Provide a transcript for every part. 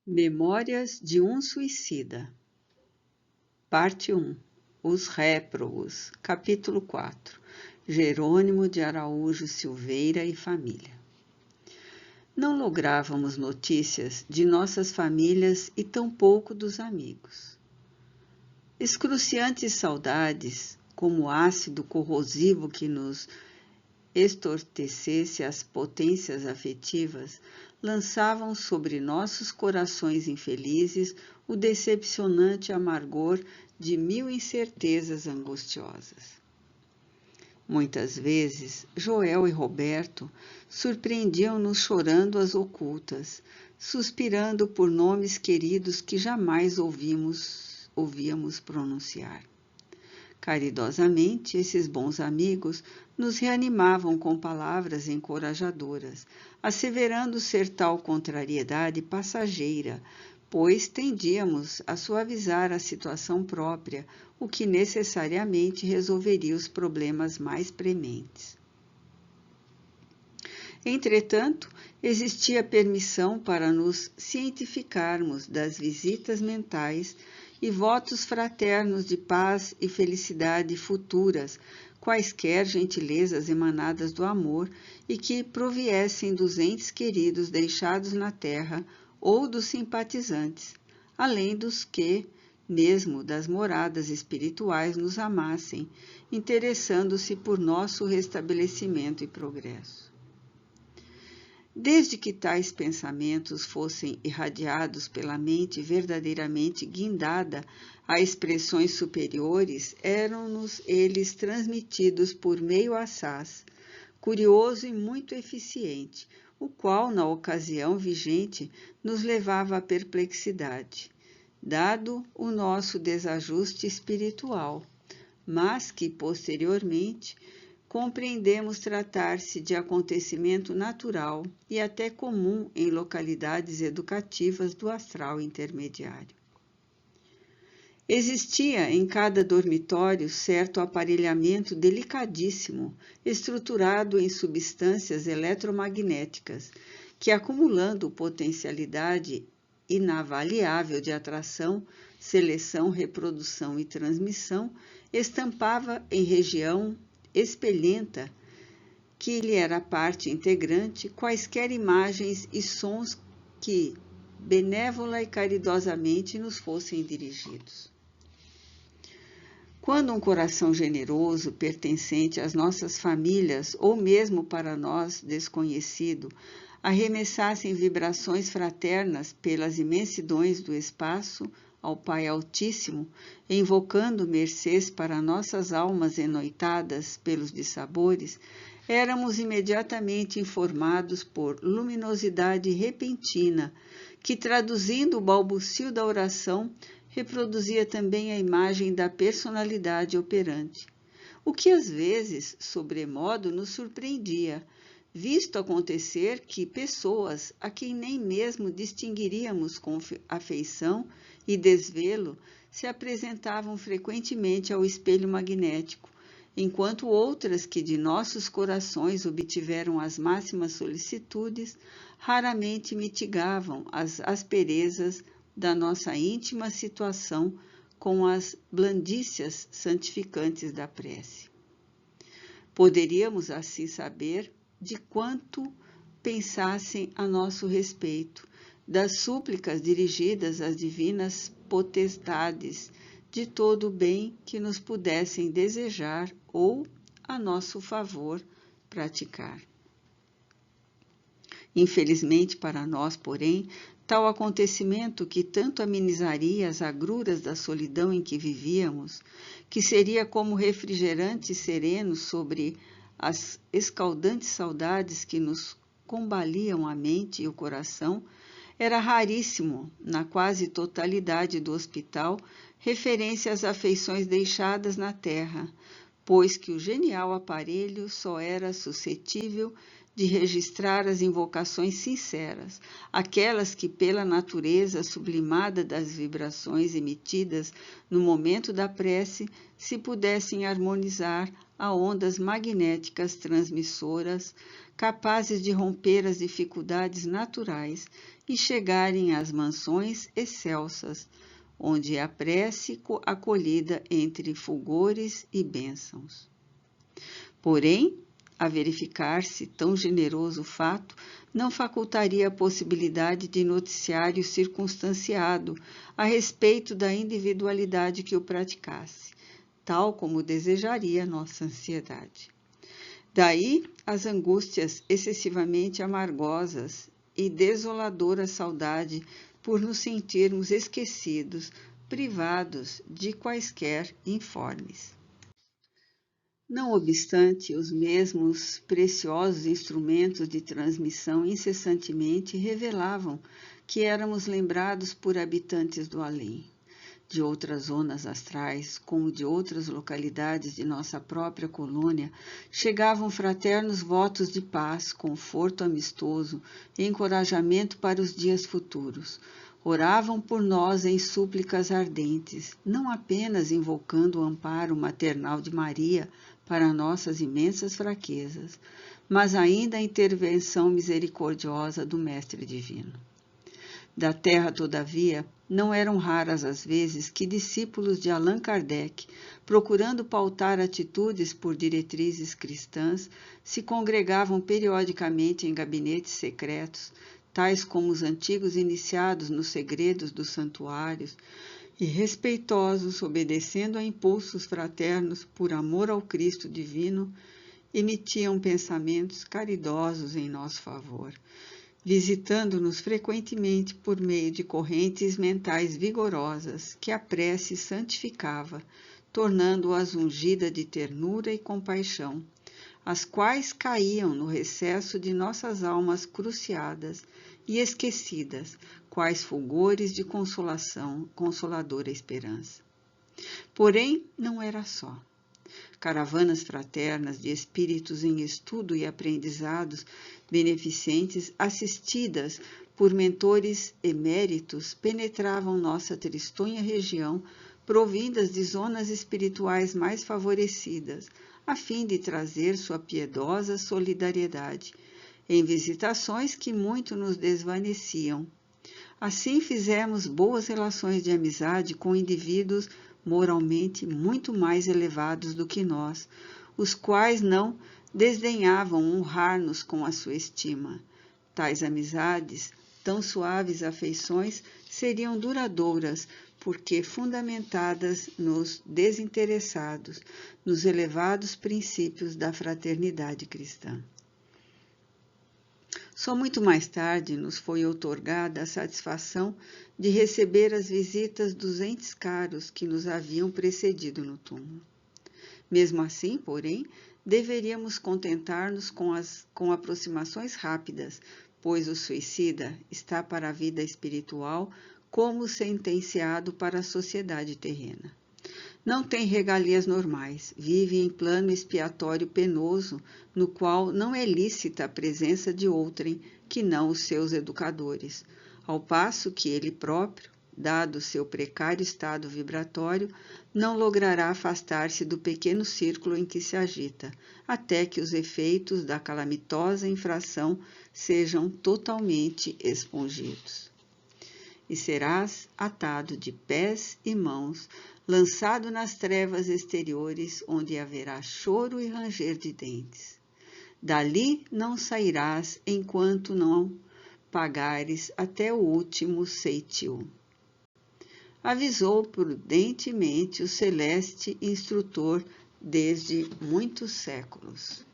Memórias de um Suicida, Parte 1. Os Réprobos, Capítulo 4. Jerônimo de Araújo Silveira e família. Não lográvamos notícias de nossas famílias e tampouco dos amigos. Excruciantes saudades, como ácido corrosivo que nos estortecesse as potências afetivas, lançavam sobre nossos corações infelizes o decepcionante amargor de mil incertezas angustiosas. Muitas vezes, Joel e Roberto surpreendiam-nos chorando às ocultas, suspirando por nomes queridos que jamais ouvíamos pronunciar. Caridosamente, esses bons amigos nos reanimavam com palavras encorajadoras, asseverando ser tal contrariedade passageira, pois tendíamos a suavizar a situação própria, o que necessariamente resolveria os problemas mais prementes. Entretanto, existia permissão para nos cientificarmos das visitas mentais e votos fraternos de paz e felicidade futuras, quaisquer gentilezas emanadas do amor e que proviessem dos entes queridos deixados na terra ou dos simpatizantes, além dos que, mesmo das moradas espirituais, nos amassem, interessando-se por nosso restabelecimento e progresso. Desde que tais pensamentos fossem irradiados pela mente verdadeiramente guindada a expressões superiores, eram-nos eles transmitidos por meio assaz, curioso e muito eficiente, o qual, na ocasião vigente, nos levava à perplexidade, dado o nosso desajuste espiritual, mas que, posteriormente, compreendemos tratar-se de acontecimento natural e até comum em localidades educativas do astral intermediário. Existia em cada dormitório certo aparelhamento delicadíssimo, estruturado em substâncias eletromagnéticas, que, acumulando potencialidade inavaliável de atração, seleção, reprodução e transmissão, estampava em região espelhenta, que lhe era parte integrante, quaisquer imagens e sons que, benévola e caridosamente, nos fossem dirigidos. Quando um coração generoso, pertencente às nossas famílias, ou mesmo para nós desconhecido, arremessassem vibrações fraternas pelas imensidões do espaço ao Pai Altíssimo, invocando mercês para nossas almas enoitadas pelos dissabores, éramos imediatamente informados por luminosidade repentina, que, traduzindo o balbucio da oração, reproduzia também a imagem da personalidade operante, o que às vezes, sobremodo, nos surpreendia, visto acontecer que pessoas a quem nem mesmo distinguiríamos com afeição e desvelo se apresentavam frequentemente ao espelho magnético, enquanto outras que de nossos corações obtiveram as máximas solicitudes, raramente mitigavam as asperezas da nossa íntima situação com as blandícias santificantes da prece. Poderíamos assim saber de quanto pensassem a nosso respeito, das súplicas dirigidas às divinas potestades, de todo o bem que nos pudessem desejar ou, a nosso favor, praticar. Infelizmente para nós, porém, tal acontecimento que tanto amenizaria as agruras da solidão em que vivíamos, que seria como refrigerante sereno sobre as escaldantes saudades que nos combaliam a mente e o coração, era raríssimo, na quase totalidade do hospital, referência às afeições deixadas na terra, pois que o genial aparelho só era suscetível de registrar as invocações sinceras, aquelas que, pela natureza sublimada das vibrações emitidas no momento da prece, se pudessem harmonizar a ondas magnéticas transmissoras, capazes de romper as dificuldades naturais e chegarem às mansões excelsas, onde a prece acolhida entre fulgores e bênçãos. Porém, a verificar-se tão generoso fato, não facultaria a possibilidade de noticiário circunstanciado a respeito da individualidade que o praticasse, tal como desejaria nossa ansiedade. Daí as angústias excessivamente amargosas e desoladora saudade por nos sentirmos esquecidos, privados de quaisquer informes. Não obstante, os mesmos preciosos instrumentos de transmissão incessantemente revelavam que éramos lembrados por habitantes do além, de outras zonas astrais, como de outras localidades de nossa própria colônia, chegavam fraternos votos de paz, conforto amistoso e encorajamento para os dias futuros. Oravam por nós em súplicas ardentes, não apenas invocando o amparo maternal de Maria para nossas imensas fraquezas, mas ainda a intervenção misericordiosa do Mestre Divino. Da Terra, todavia, não eram raras as vezes que discípulos de Allan Kardec, procurando pautar atitudes por diretrizes cristãs, se congregavam periodicamente em gabinetes secretos, tais como os antigos iniciados nos segredos dos santuários, e respeitosos, obedecendo a impulsos fraternos por amor ao Cristo divino, emitiam pensamentos caridosos em nosso favor, visitando-nos frequentemente por meio de correntes mentais vigorosas que a prece santificava, tornando-as ungida de ternura e compaixão, as quais caíam no recesso de nossas almas cruciadas e esquecidas, quais fulgores de consolação, consoladora esperança. Porém, não era só. Caravanas fraternas de espíritos em estudo e aprendizados beneficentes, assistidas por mentores eméritos, penetravam nossa tristonha região, provindas de zonas espirituais mais favorecidas, a fim de trazer sua piedosa solidariedade, em visitações que muito nos desvaneciam. Assim fizemos boas relações de amizade com indivíduos moralmente muito mais elevados do que nós, os quais não desdenhavam honrar-nos com a sua estima. Tais amizades, tão suaves afeições, seriam duradouras, porque fundamentadas nos desinteressados, nos elevados princípios da fraternidade cristã. Só muito mais tarde nos foi outorgada a satisfação de receber as visitas dos entes caros que nos haviam precedido no túmulo. Mesmo assim, porém, deveríamos contentar-nos com aproximações rápidas, pois o suicida está para a vida espiritual como sentenciado para a sociedade terrena. Não tem regalias normais, vive em plano expiatório penoso, no qual não é lícita a presença de outrem que não os seus educadores, ao passo que ele próprio, dado seu precário estado vibratório, não logrará afastar-se do pequeno círculo em que se agita, até que os efeitos da calamitosa infração sejam totalmente expungidos. E serás atado de pés e mãos, lançado nas trevas exteriores, onde haverá choro e ranger de dentes. Dali não sairás enquanto não pagares até o último ceitil. Avisou prudentemente o celeste instrutor desde muitos séculos.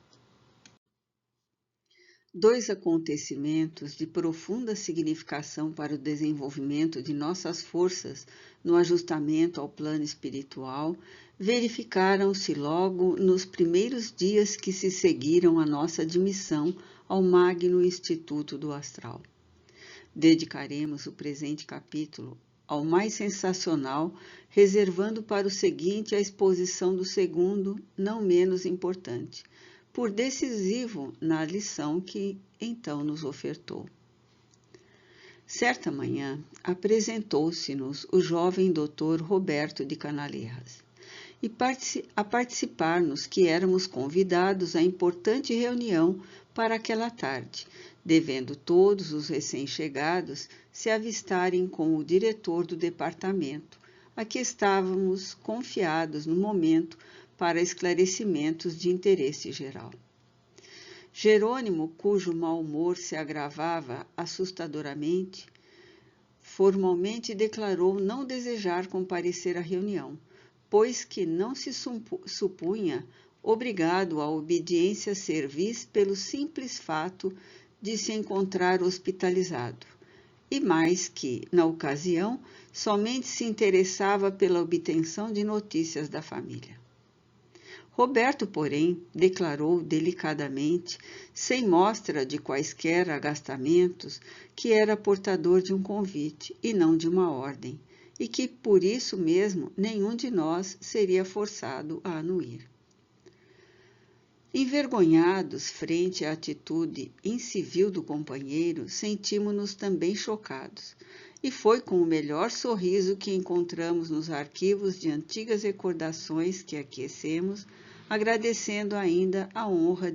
Dois acontecimentos de profunda significação para o desenvolvimento de nossas forças no ajustamento ao plano espiritual verificaram-se logo nos primeiros dias que se seguiram à nossa admissão ao magno Instituto do Astral. Dedicaremos o presente capítulo ao mais sensacional, reservando para o seguinte a exposição do segundo, não menos importante, por decisivo na lição que então nos ofertou. Certa manhã, apresentou-se-nos o jovem doutor Roberto de Canalejas, e a participar-nos que éramos convidados à importante reunião para aquela tarde, devendo todos os recém-chegados se avistarem com o diretor do departamento, a que estávamos confiados no momento para esclarecimentos de interesse geral. Jerônimo, cujo mau humor se agravava assustadoramente, formalmente declarou não desejar comparecer à reunião, pois que não se supunha obrigado à obediência servil pelo simples fato de se encontrar hospitalizado, e mais que, na ocasião, somente se interessava pela obtenção de notícias da família. Roberto, porém, declarou delicadamente, sem mostra de quaisquer agastamentos, que era portador de um convite e não de uma ordem, e que, por isso mesmo, nenhum de nós seria forçado a anuir. Envergonhados frente à atitude incivil do companheiro, sentimos-nos também chocados, e foi com o melhor sorriso que encontramos nos arquivos de antigas recordações que aquecemos, agradecendo ainda a honra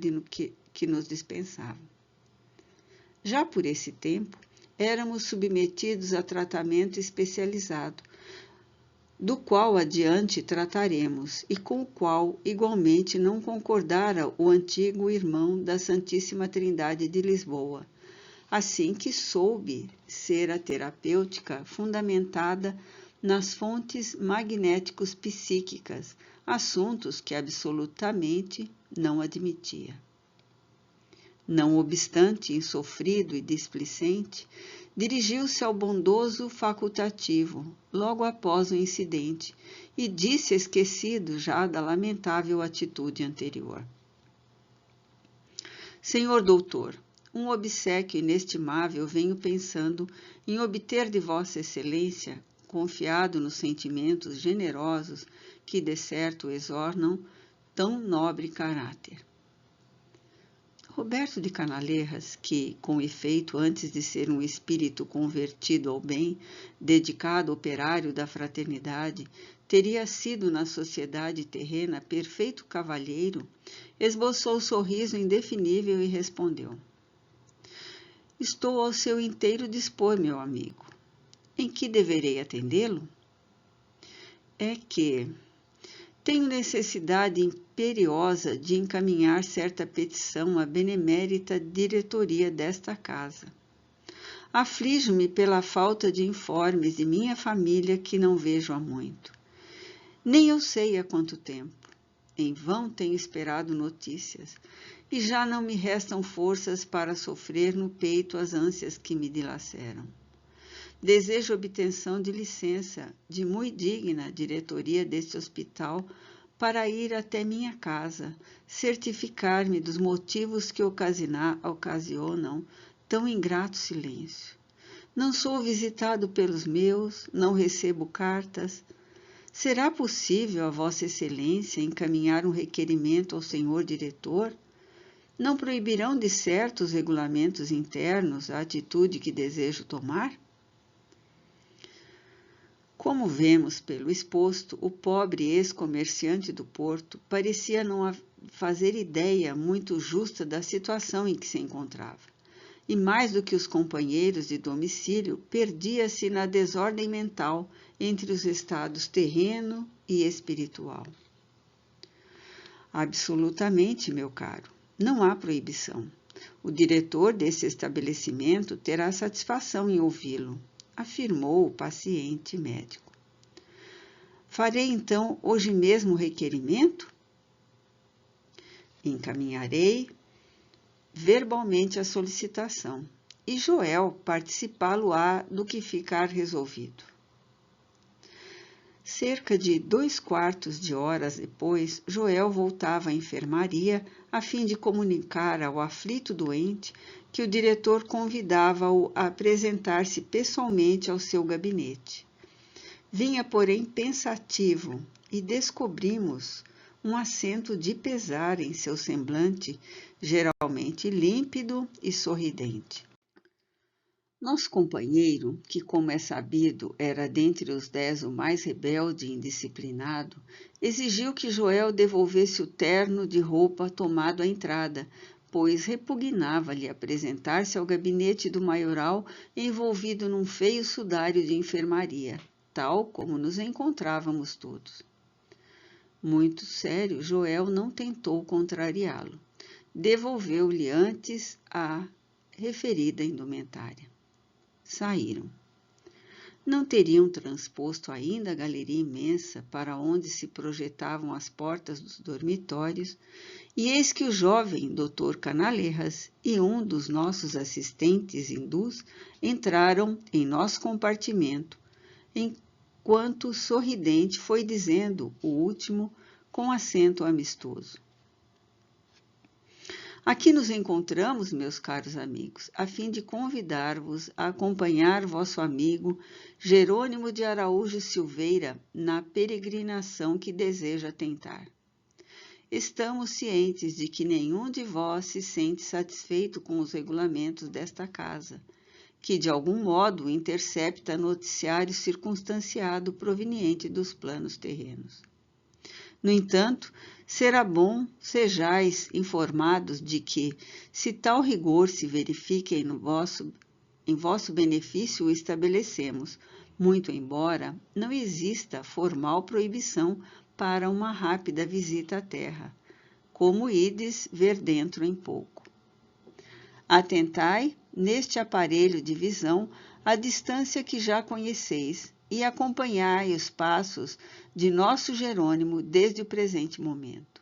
que nos dispensavam. Já por esse tempo, éramos submetidos a tratamento especializado, do qual adiante trataremos, e com o qual igualmente não concordara o antigo irmão da Santíssima Trindade de Lisboa, assim que soube ser a terapêutica fundamentada nas fontes magnéticos psíquicas, assuntos que absolutamente não admitia. Não obstante insofrido e displicente, dirigiu-se ao bondoso facultativo, logo após o incidente, e disse esquecido já da lamentável atitude anterior. Senhor doutor, um obséquio inestimável venho pensando em obter de Vossa Excelência, confiado nos sentimentos generosos que de certo exornam tão nobre caráter. Roberto de Canaleiras, que, com efeito, antes de ser um espírito convertido ao bem, dedicado operário da fraternidade, teria sido na sociedade terrena perfeito cavalheiro, esboçou sorriso indefinível e respondeu: Estou ao seu inteiro dispor, meu amigo. Em que deverei atendê-lo? É que tenho necessidade imperiosa de encaminhar certa petição à benemérita diretoria desta casa. Aflijo-me pela falta de informes de minha família que não vejo há muito. Nem eu sei há quanto tempo. Em vão tenho esperado notícias, e já não me restam forças para sofrer no peito as ânsias que me dilaceram. Desejo obtenção de licença de muito digna diretoria deste hospital para ir até minha casa, certificar-me dos motivos que ocasionam tão ingrato silêncio. Não sou visitado pelos meus, não recebo cartas. Será possível a Vossa Excelência encaminhar um requerimento ao senhor diretor? Não proibirão de certos regulamentos internos a atitude que desejo tomar? Como vemos pelo exposto, o pobre ex-comerciante do Porto parecia não fazer ideia muito justa da situação em que se encontrava, e mais do que os companheiros de domicílio, perdia-se na desordem mental entre os estados terreno e espiritual. Absolutamente, meu caro, não há proibição. O diretor desse estabelecimento terá satisfação em ouvi-lo, afirmou o paciente médico. Farei então hoje mesmo o requerimento? Encaminharei verbalmente a solicitação, e Joel participá-lo-á do que ficar resolvido. Cerca de 2/4 de horas depois, Joel voltava à enfermaria a fim de comunicar ao aflito doente que o diretor convidava-o a apresentar-se pessoalmente ao seu gabinete. Vinha, porém, pensativo e descobrimos um acento de pesar em seu semblante, geralmente límpido e sorridente. Nosso companheiro, que, como é sabido, era dentre os 10 o mais rebelde e indisciplinado, exigiu que Joel devolvesse o terno de roupa tomado à entrada, pois repugnava-lhe apresentar-se ao gabinete do maioral envolvido num feio sudário de enfermaria, tal como nos encontrávamos todos. Muito sério, Joel não tentou contrariá-lo. Devolveu-lhe antes a referida indumentária. Saíram. Não teriam transposto ainda a galeria imensa para onde se projetavam as portas dos dormitórios, e eis que o jovem Dr. Canalejas e um dos nossos assistentes hindus entraram em nosso compartimento, enquanto sorridente foi dizendo o último com acento amistoso. Aqui nos encontramos, meus caros amigos, a fim de convidar-vos a acompanhar vosso amigo Jerônimo de Araújo Silveira na peregrinação que deseja tentar. Estamos cientes de que nenhum de vós se sente satisfeito com os regulamentos desta casa, que de algum modo intercepta noticiário circunstanciado proveniente dos planos terrenos. No entanto, será bom sejais informados de que, se tal rigor se verifique em vosso benefício, o estabelecemos, muito embora não exista formal proibição para uma rápida visita à Terra, como ides ver dentro em pouco. Atentai, neste aparelho de visão, a distância que já conheceis, e acompanhai os passos de nosso Jerônimo desde o presente momento.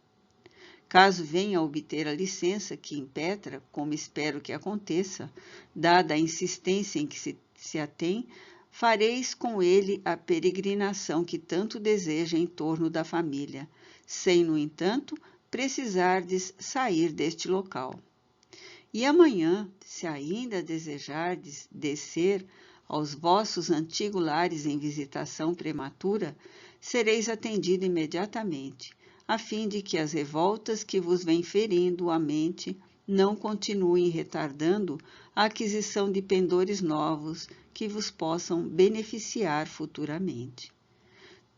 Caso venha a obter a licença que impetra, como espero que aconteça, dada a insistência em que se atém, fareis com ele a peregrinação que tanto deseja em torno da família, sem, no entanto, precisardes sair deste local. E amanhã, se ainda desejardes descer aos vossos antigos lares em visitação prematura, sereis atendido imediatamente, a fim de que as revoltas que vos vêm ferindo a mente não continuem retardando a aquisição de pendores novos que vos possam beneficiar futuramente.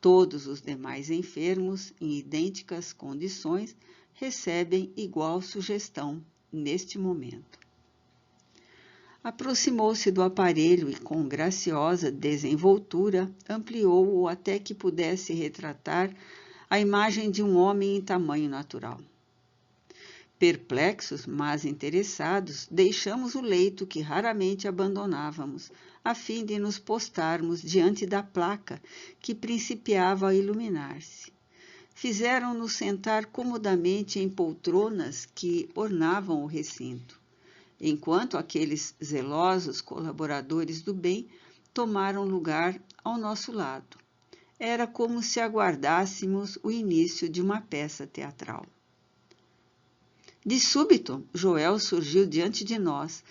Todos os demais enfermos, em idênticas condições, recebem igual sugestão neste momento. Aproximou-se do aparelho e, com graciosa desenvoltura, ampliou-o até que pudesse retratar a imagem de um homem em tamanho natural. Perplexos, mas interessados, deixamos o leito que raramente abandonávamos, a fim de nos postarmos diante da placa que principiava a iluminar-se. Fizeram-nos sentar comodamente em poltronas que ornavam o recinto, enquanto aqueles zelosos colaboradores do bem tomaram lugar ao nosso lado. Era como se aguardássemos o início de uma peça teatral. De súbito, Joel surgiu diante de nós,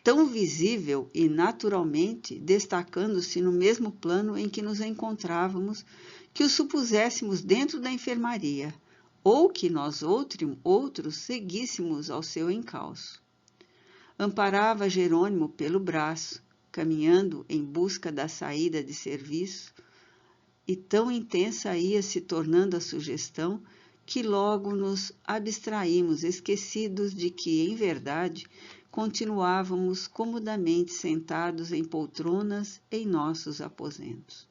tão visível e naturalmente, destacando-se no mesmo plano em que nos encontrávamos, que o supuséssemos dentro da enfermaria, ou que nós outros seguíssemos ao seu encalço. Amparava Jerônimo pelo braço, caminhando em busca da saída de serviço, e tão intensa ia se tornando a sugestão que logo nos abstraímos, esquecidos de que, em verdade, continuávamos comodamente sentados em poltronas em nossos aposentos.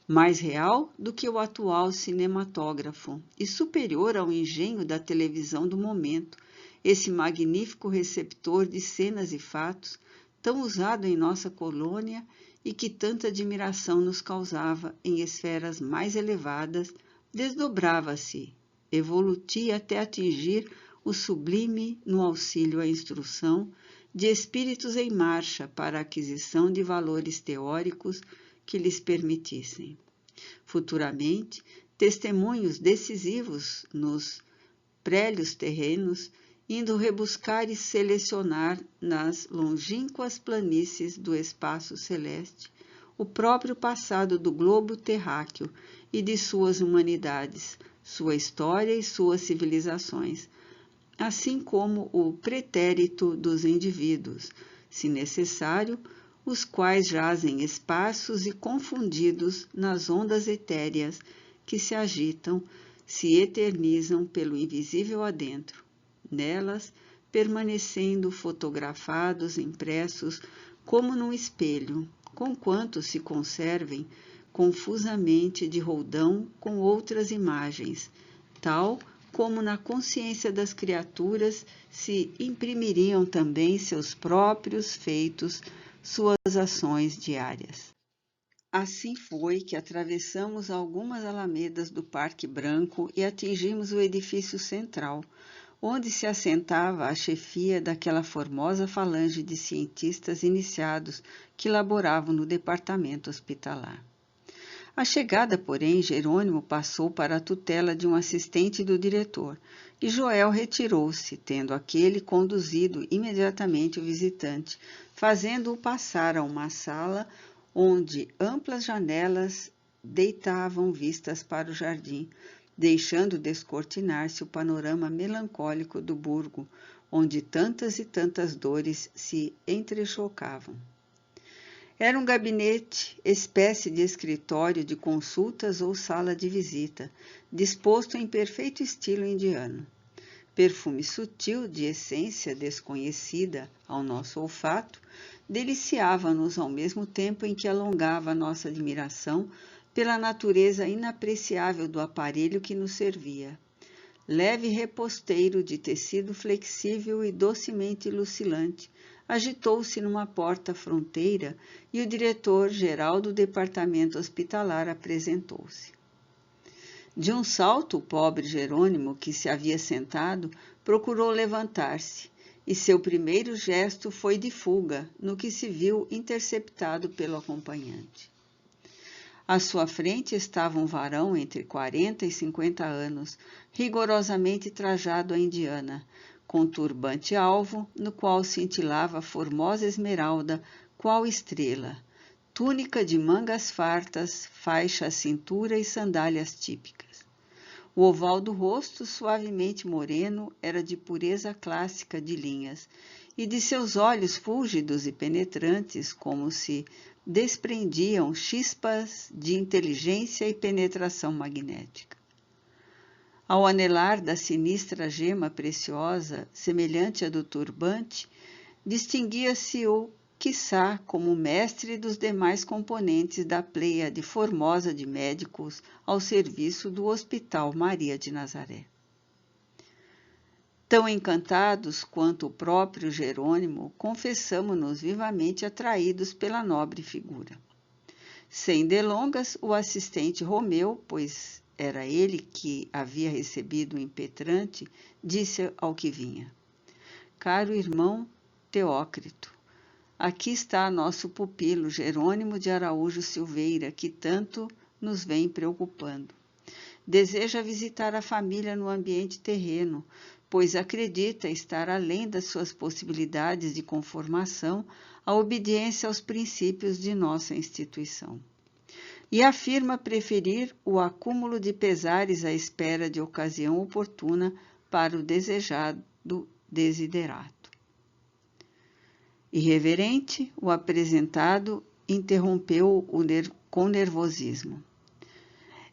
Mais real do que o atual cinematógrafo e superior ao engenho da televisão do momento, esse magnífico receptor de cenas e fatos, tão usado em nossa colônia e que tanta admiração nos causava em esferas mais elevadas, desdobrava-se, evolutia até atingir o sublime no auxílio à instrução de espíritos em marcha para a aquisição de valores teóricos que lhes permitissem, futuramente, testemunhos decisivos nos prélios terrenos, indo rebuscar e selecionar nas longínquas planícies do espaço celeste o próprio passado do globo terráqueo e de suas humanidades, sua história e suas civilizações, assim como o pretérito dos indivíduos, se necessário, os quais jazem esparsos e confundidos nas ondas etéreas que se agitam, se eternizam pelo invisível adentro, nelas, permanecendo fotografados, impressos, como num espelho, conquanto se conservem confusamente de roldão com outras imagens, tal como na consciência das criaturas se imprimiriam também seus próprios feitos, suas ações diárias. Assim foi que atravessamos algumas alamedas do Parque Branco e atingimos o edifício central, onde se assentava a chefia daquela formosa falange de cientistas iniciados que laboravam no departamento hospitalar. À chegada, porém, Jerônimo passou para a tutela de um assistente do diretor, e Joel retirou-se, tendo aquele conduzido imediatamente o visitante, fazendo-o passar a uma sala onde amplas janelas deitavam vistas para o jardim, deixando descortinar-se o panorama melancólico do burgo, onde tantas e tantas dores se entrechocavam. Era um gabinete, espécie de escritório de consultas ou sala de visita, disposto em perfeito estilo indiano. Perfume sutil de essência desconhecida ao nosso olfato, deliciava-nos ao mesmo tempo em que alongava nossa admiração pela natureza inapreciável do aparelho que nos servia. Leve reposteiro de tecido flexível e docemente lucilante, agitou-se numa porta-fronteira e o diretor-geral do departamento hospitalar apresentou-se. De um salto, o pobre Jerônimo, que se havia sentado, procurou levantar-se, e seu primeiro gesto foi de fuga, no que se viu interceptado pelo acompanhante. À sua frente estava um varão entre 40 e 50 anos, rigorosamente trajado à indiana, com turbante alvo, no qual cintilava a formosa esmeralda, qual estrela, túnica de mangas fartas, faixa à cintura e sandálias típicas. O oval do rosto, suavemente moreno, era de pureza clássica de linhas, e de seus olhos fúlgidos e penetrantes, como se desprendiam chispas de inteligência e penetração magnética. Ao anelar da sinistra gema preciosa, semelhante à do turbante, distinguia-se-o, quiçá, como mestre dos demais componentes da pleiade formosa de médicos ao serviço do Hospital Maria de Nazaré. Tão encantados quanto o próprio Jerônimo, confessamo-nos vivamente atraídos pela nobre figura. Sem delongas, o assistente Romeu, pois era ele que havia recebido o impetrante, disse ao que vinha: Caro irmão Teócrito, aqui está nosso pupilo Jerônimo de Araújo Silveira, que tanto nos vem preocupando. Deseja visitar a família no ambiente terreno, pois acredita estar além das suas possibilidades de conformação à obediência aos princípios de nossa instituição. E afirma preferir o acúmulo de pesares à espera de ocasião oportuna para o desejado desiderato. Irreverente, o apresentado interrompeu com nervosismo.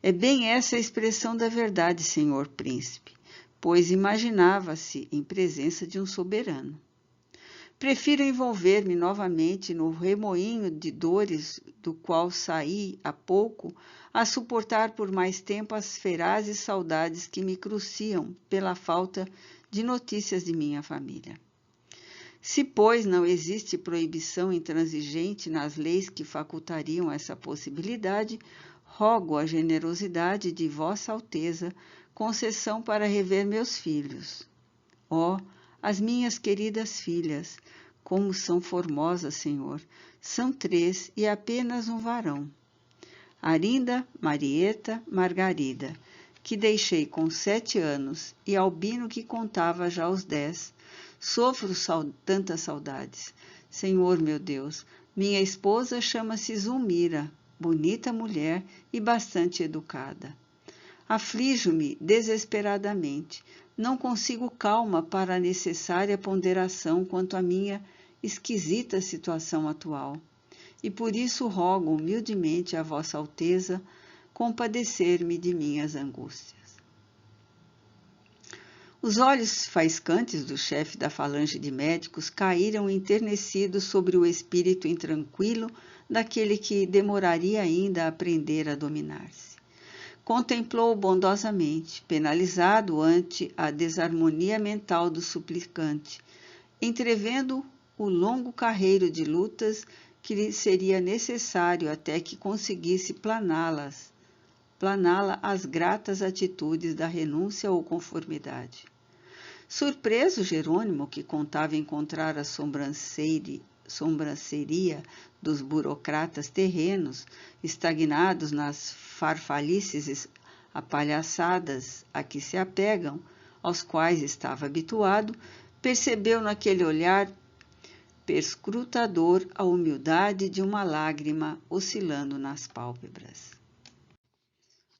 É bem essa a expressão da verdade, senhor príncipe, pois imaginava-se em presença de um soberano. Prefiro envolver-me novamente no remoinho de dores do qual saí há pouco, a suportar por mais tempo as ferazes saudades que me cruciam pela falta de notícias de minha família. Se, pois, não existe proibição intransigente nas leis que facultariam essa possibilidade, rogo a generosidade de Vossa Alteza concessão para rever meus filhos. Ó, as minhas queridas filhas, como são formosas, Senhor, são 3 e apenas um varão. Arinda, Marieta, Margarida, que deixei com 7 anos, e Albino, que contava já os 10. Sofro tantas saudades. Senhor, meu Deus, minha esposa chama-se Zulmira, bonita mulher e bastante educada. Aflijo-me desesperadamente. Não consigo calma para a necessária ponderação quanto à minha esquisita situação atual. E por isso rogo humildemente a Vossa Alteza compadecer-me de minhas angústias. Os olhos faiscantes do chefe da falange de médicos caíram enternecidos sobre o espírito intranquilo daquele que demoraria ainda a aprender a dominar-se. Contemplou bondosamente, penalizado ante a desarmonia mental do suplicante, entrevendo o longo carreiro de lutas que lhe seria necessário até que conseguisse planá-la às gratas atitudes da renúncia ou conformidade. Surpreso, Jerônimo, que contava encontrar a sobranceria dos burocratas terrenos, estagnados nas farfalices apalhaçadas a que se apegam, aos quais estava habituado, percebeu naquele olhar perscrutador a humildade de uma lágrima oscilando nas pálpebras.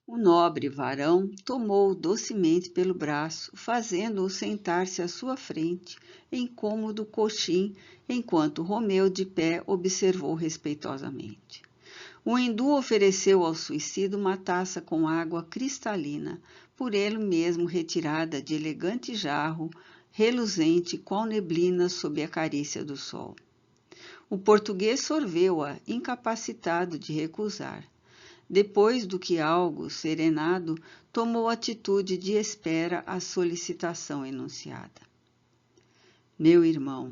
O nobre varão tomou-o docemente pelo braço, fazendo-o sentar-se à sua frente, em cômodo coxim, enquanto Romeu, de pé, observou respeitosamente. O hindu ofereceu ao suicida uma taça com água cristalina, por ele mesmo retirada de elegante jarro, reluzente qual neblina sob a carícia do sol. O português sorveu-a, incapacitado de recusar. Depois do que algo serenado, tomou atitude de espera à solicitação enunciada. Meu irmão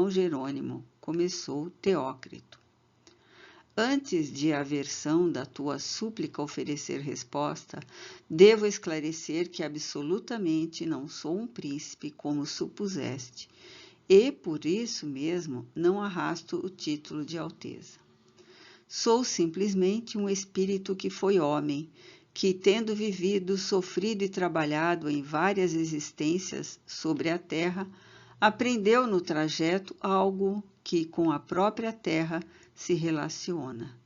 Jerônimo, começou Teócrito. Antes de a versão da tua súplica oferecer resposta, devo esclarecer que absolutamente não sou um príncipe, como supuseste, e, por isso mesmo, não arrasto o título de alteza. Sou simplesmente um espírito que foi homem, que, tendo vivido, sofrido e trabalhado em várias existências sobre a terra, aprendeu no trajeto algo que com a própria terra se relaciona.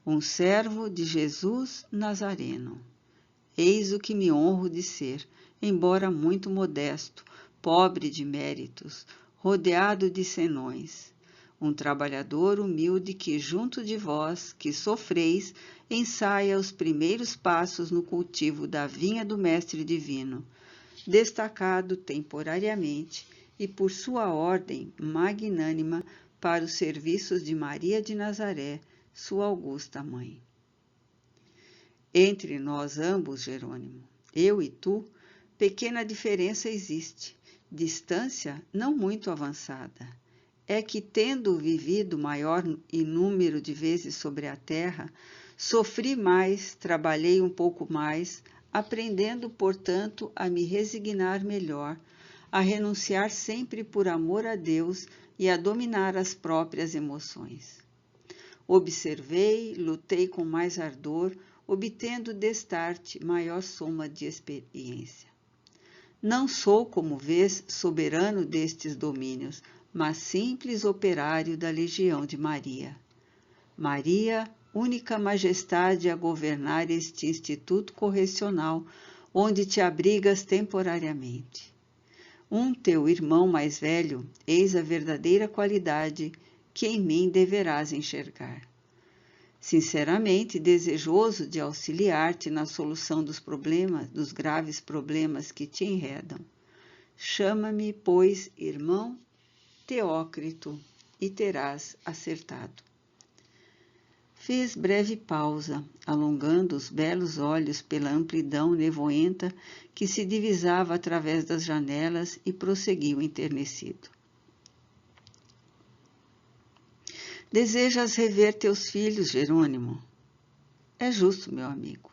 Um servo de Jesus Nazareno. Eis o que me honro de ser, embora muito modesto, pobre de méritos, rodeado de senões. Um trabalhador humilde que, junto de vós, que sofreis, ensaia os primeiros passos no cultivo da vinha do Mestre Divino, destacado temporariamente e por sua ordem magnânima para os serviços de Maria de Nazaré, sua augusta mãe. Entre nós ambos, Jerônimo, eu e tu, pequena diferença existe, distância não muito avançada. É que, tendo vivido maior número de vezes sobre a terra, sofri mais, trabalhei um pouco mais, aprendendo, portanto, a me resignar melhor, a renunciar sempre por amor a Deus e a dominar as próprias emoções. Observei, lutei com mais ardor, obtendo destarte maior soma de experiência. Não sou, como vês, soberano destes domínios, mas simples operário da legião de Maria. Maria, única majestade a governar este instituto correcional, onde te abrigas temporariamente. Teu irmão mais velho, eis a verdadeira qualidade que em mim deverás enxergar. Sinceramente desejoso de auxiliar-te na solução dos graves problemas que te enredam. Chama-me, pois, irmão Teócrito, e terás acertado. Fez breve pausa, alongando os belos olhos pela amplidão nevoenta que se divisava através das janelas e prosseguiu enternecido. Desejas rever teus filhos, Jerônimo? É justo, meu amigo.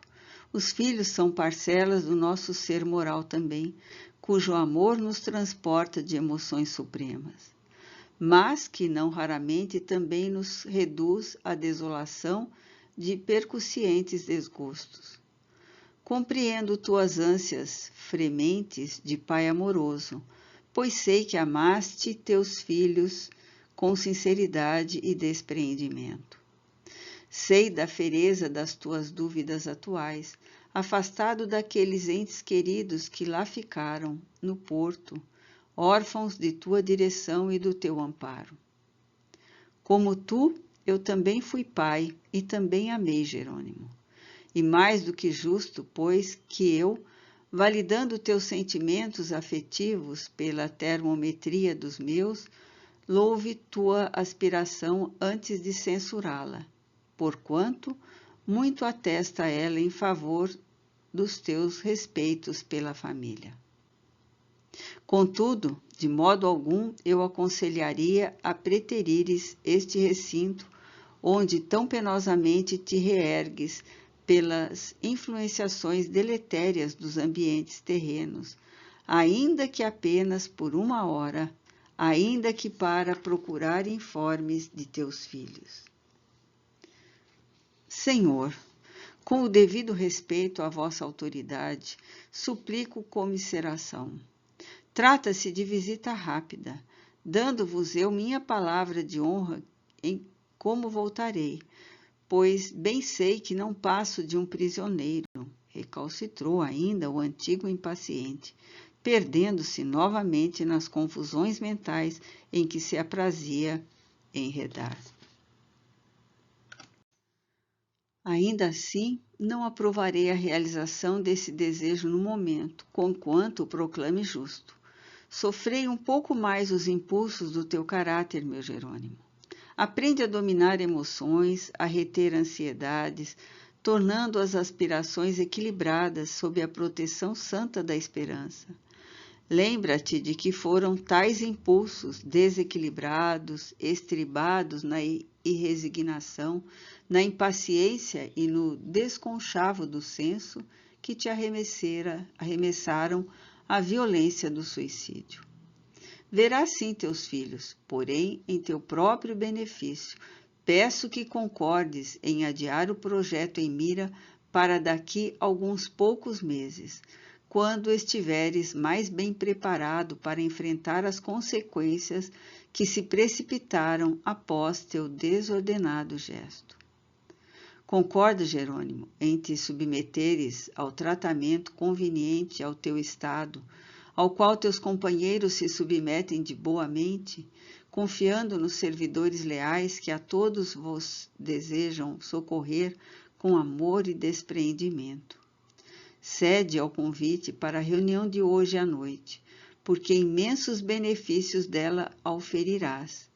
Os filhos são parcelas do nosso ser moral também, cujo amor nos transporta de emoções supremas, mas que não raramente também nos reduz à desolação de percussientes desgostos. Compreendo tuas ânsias frementes de pai amoroso, pois sei que amaste teus filhos com sinceridade e despreendimento. Sei da fereza das tuas dúvidas atuais, afastado daqueles entes queridos que lá ficaram, no porto, órfãos de tua direção e do teu amparo. Como tu, eu também fui pai e também amei Jerônimo. E mais do que justo, pois, que eu, validando teus sentimentos afetivos pela termometria dos meus, louve tua aspiração antes de censurá-la, porquanto muito atesta ela em favor dos teus respeitos pela família. Contudo, de modo algum eu aconselharia a preterires este recinto, onde tão penosamente te reergues pelas influenciações deletérias dos ambientes terrenos, ainda que apenas por uma hora, ainda que para procurar informes de teus filhos. Senhor, com o devido respeito à vossa autoridade, suplico comiseração. Trata-se de visita rápida, dando-vos eu minha palavra de honra em como voltarei, pois bem sei que não passo de um prisioneiro, recalcitrou ainda o antigo impaciente, perdendo-se novamente nas confusões mentais em que se aprazia enredar. Ainda assim, não aprovarei a realização desse desejo no momento, conquanto o proclame justo. Sofrei um pouco mais os impulsos do teu caráter, meu Jerônimo. Aprende a dominar emoções, a reter ansiedades, tornando as aspirações equilibradas sob a proteção santa da esperança. Lembra-te de que foram tais impulsos desequilibrados, estribados na irresignação, na impaciência e no desconchavo do senso que te arremessaram à violência do suicídio. Verás sim teus filhos, porém, em teu próprio benefício, peço que concordes em adiar o projeto em mira para daqui alguns poucos meses, quando estiveres mais bem preparado para enfrentar as consequências que se precipitaram após teu desordenado gesto. Concorda, Jerônimo, em te submeteres ao tratamento conveniente ao teu estado, ao qual teus companheiros se submetem de boa mente, confiando nos servidores leais que a todos vos desejam socorrer com amor e despreendimento. Cede ao convite para a reunião de hoje à noite, porque imensos benefícios dela auferirás.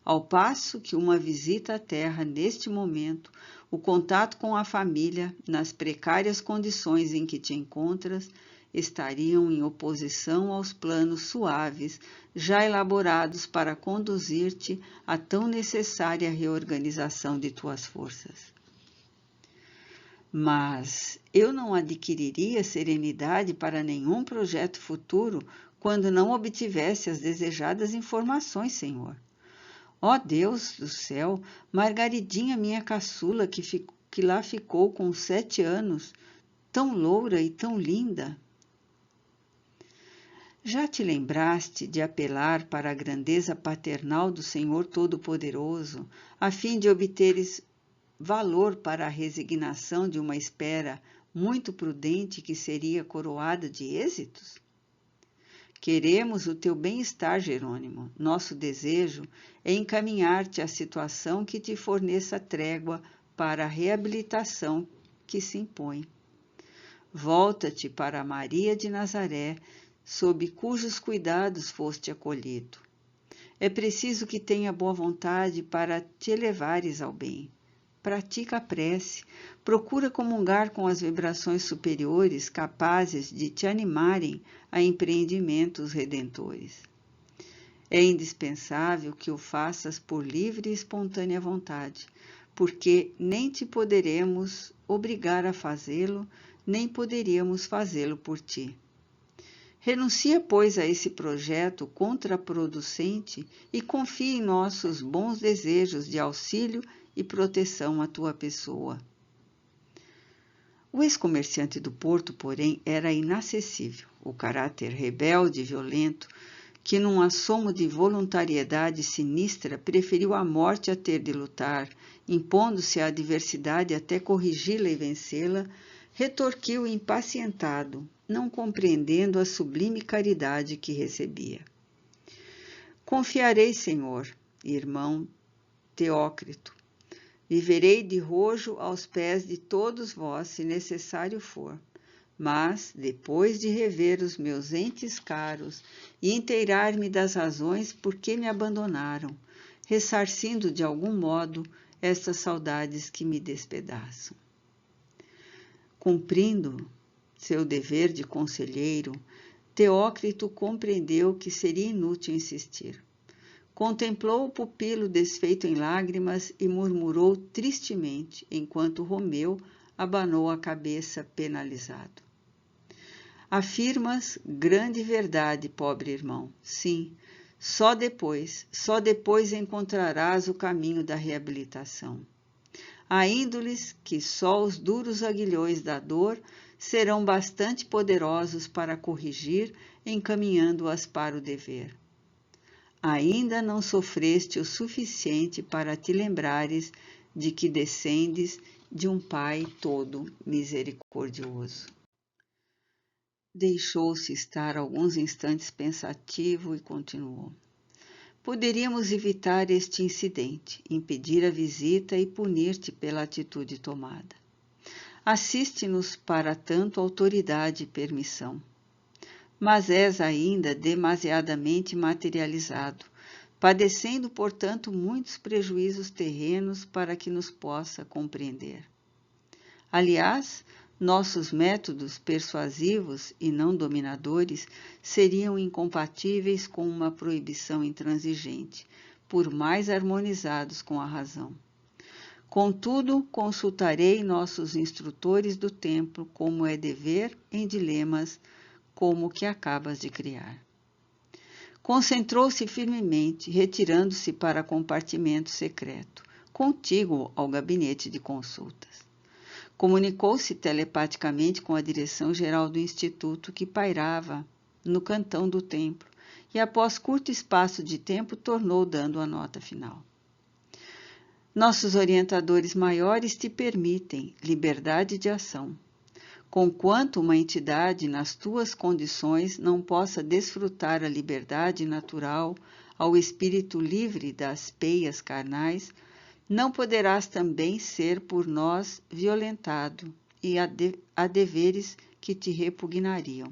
Ao passo que uma visita à terra neste momento, o contato com a família, nas precárias condições em que te encontras, estariam em oposição aos planos suaves já elaborados para conduzir-te à tão necessária reorganização de tuas forças. Mas eu não adquiriria serenidade para nenhum projeto futuro quando não obtivesse as desejadas informações, Senhor. Ó Deus do céu, Margaridinha, minha caçula, que lá ficou com 7 anos, tão loura e tão linda. Já te lembraste de apelar para a grandeza paternal do Senhor Todo-Poderoso, a fim de obteres valor para a resignação de uma espera muito prudente que seria coroada de êxitos? Queremos o teu bem-estar, Jerônimo. Nosso desejo é encaminhar-te à situação que te forneça trégua para a reabilitação que se impõe. Volta-te para Maria de Nazaré, sob cujos cuidados foste acolhido. É preciso que tenha boa vontade para te elevares ao bem. Pratica a prece, procura comungar com as vibrações superiores capazes de te animarem a empreendimentos redentores. É indispensável que o faças por livre e espontânea vontade, porque nem te poderemos obrigar a fazê-lo, nem poderíamos fazê-lo por ti. Renuncia, pois, a esse projeto contraproducente e confia em nossos bons desejos de auxílio e proteção à tua pessoa. O ex-comerciante do Porto, porém, era inacessível. O caráter rebelde e violento, que num assomo de voluntariedade sinistra preferiu a morte a ter de lutar, impondo-se à adversidade até corrigi-la e vencê-la, retorquiu impacientado, não compreendendo a sublime caridade que recebia. Confiarei, Senhor, irmão Teócrito. Viverei de rojo aos pés de todos vós, se necessário for. Mas, depois de rever os meus entes caros e inteirar-me das razões por que me abandonaram, ressarcindo de algum modo estas saudades que me despedaçam. Cumprindo seu dever de conselheiro, Teócrito compreendeu que seria inútil insistir. Contemplou o pupilo desfeito em lágrimas e murmurou tristemente, enquanto Romeu abanou a cabeça penalizado. Afirmas grande verdade, pobre irmão. Sim, só depois encontrarás o caminho da reabilitação. Há índoles que só os duros aguilhões da dor serão bastante poderosos para corrigir, encaminhando-as para o dever. Ainda não sofreste o suficiente para te lembrares de que descendes de um Pai todo misericordioso. Deixou-se estar alguns instantes pensativo e continuou. Poderíamos evitar este incidente, impedir a visita e punir-te pela atitude tomada. Assiste-nos para tanto autoridade e permissão. Mas és ainda demasiadamente materializado, padecendo, portanto, muitos prejuízos terrenos para que nos possa compreender. Aliás, nossos métodos persuasivos e não dominadores seriam incompatíveis com uma proibição intransigente, por mais harmonizados com a razão. Contudo, consultarei nossos instrutores do templo, como é dever, em dilemas como o que acabas de criar. Concentrou-se firmemente, retirando-se para compartimento secreto, contíguo ao gabinete de consultas. Comunicou-se telepaticamente com a direção-geral do Instituto, que pairava no cantão do templo, e após curto espaço de tempo tornou dando a nota final. Nossos orientadores maiores te permitem liberdade de ação. Conquanto uma entidade nas tuas condições não possa desfrutar a liberdade natural ao espírito livre das peias carnais, não poderás também ser por nós violentado e a deveres que te repugnariam.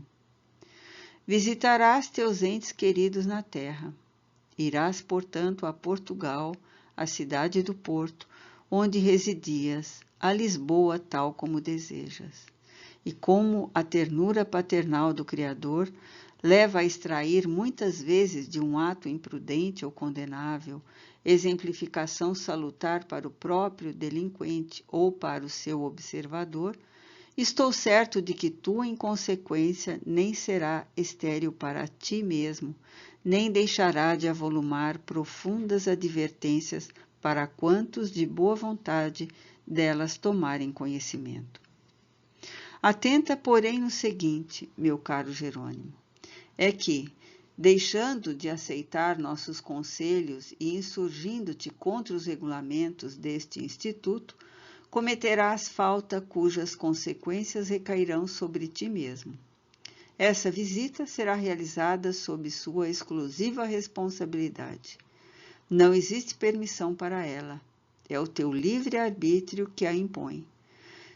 Visitarás teus entes queridos na terra. Irás, portanto, a Portugal, a cidade do Porto, onde residias, a Lisboa tal como desejas. E como a ternura paternal do Criador leva a extrair muitas vezes de um ato imprudente ou condenável, exemplificação salutar para o próprio delinquente ou para o seu observador, estou certo de que tu, em consequência, nem será estéril para ti mesmo, nem deixará de avolumar profundas advertências para quantos de boa vontade delas tomarem conhecimento. Atenta, porém, no seguinte, meu caro Jerônimo, é que, deixando de aceitar nossos conselhos e insurgindo-te contra os regulamentos deste instituto, cometerás falta cujas consequências recairão sobre ti mesmo. Essa visita será realizada sob sua exclusiva responsabilidade. Não existe permissão para ela. É o teu livre-arbítrio que a impõe.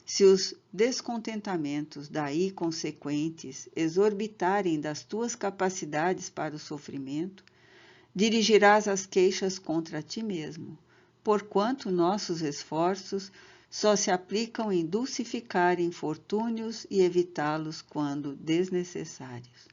Se os descontentamentos daí consequentes exorbitarem das tuas capacidades para o sofrimento, dirigirás as queixas contra ti mesmo, porquanto nossos esforços só se aplicam em dulcificar infortúnios e evitá-los quando desnecessários.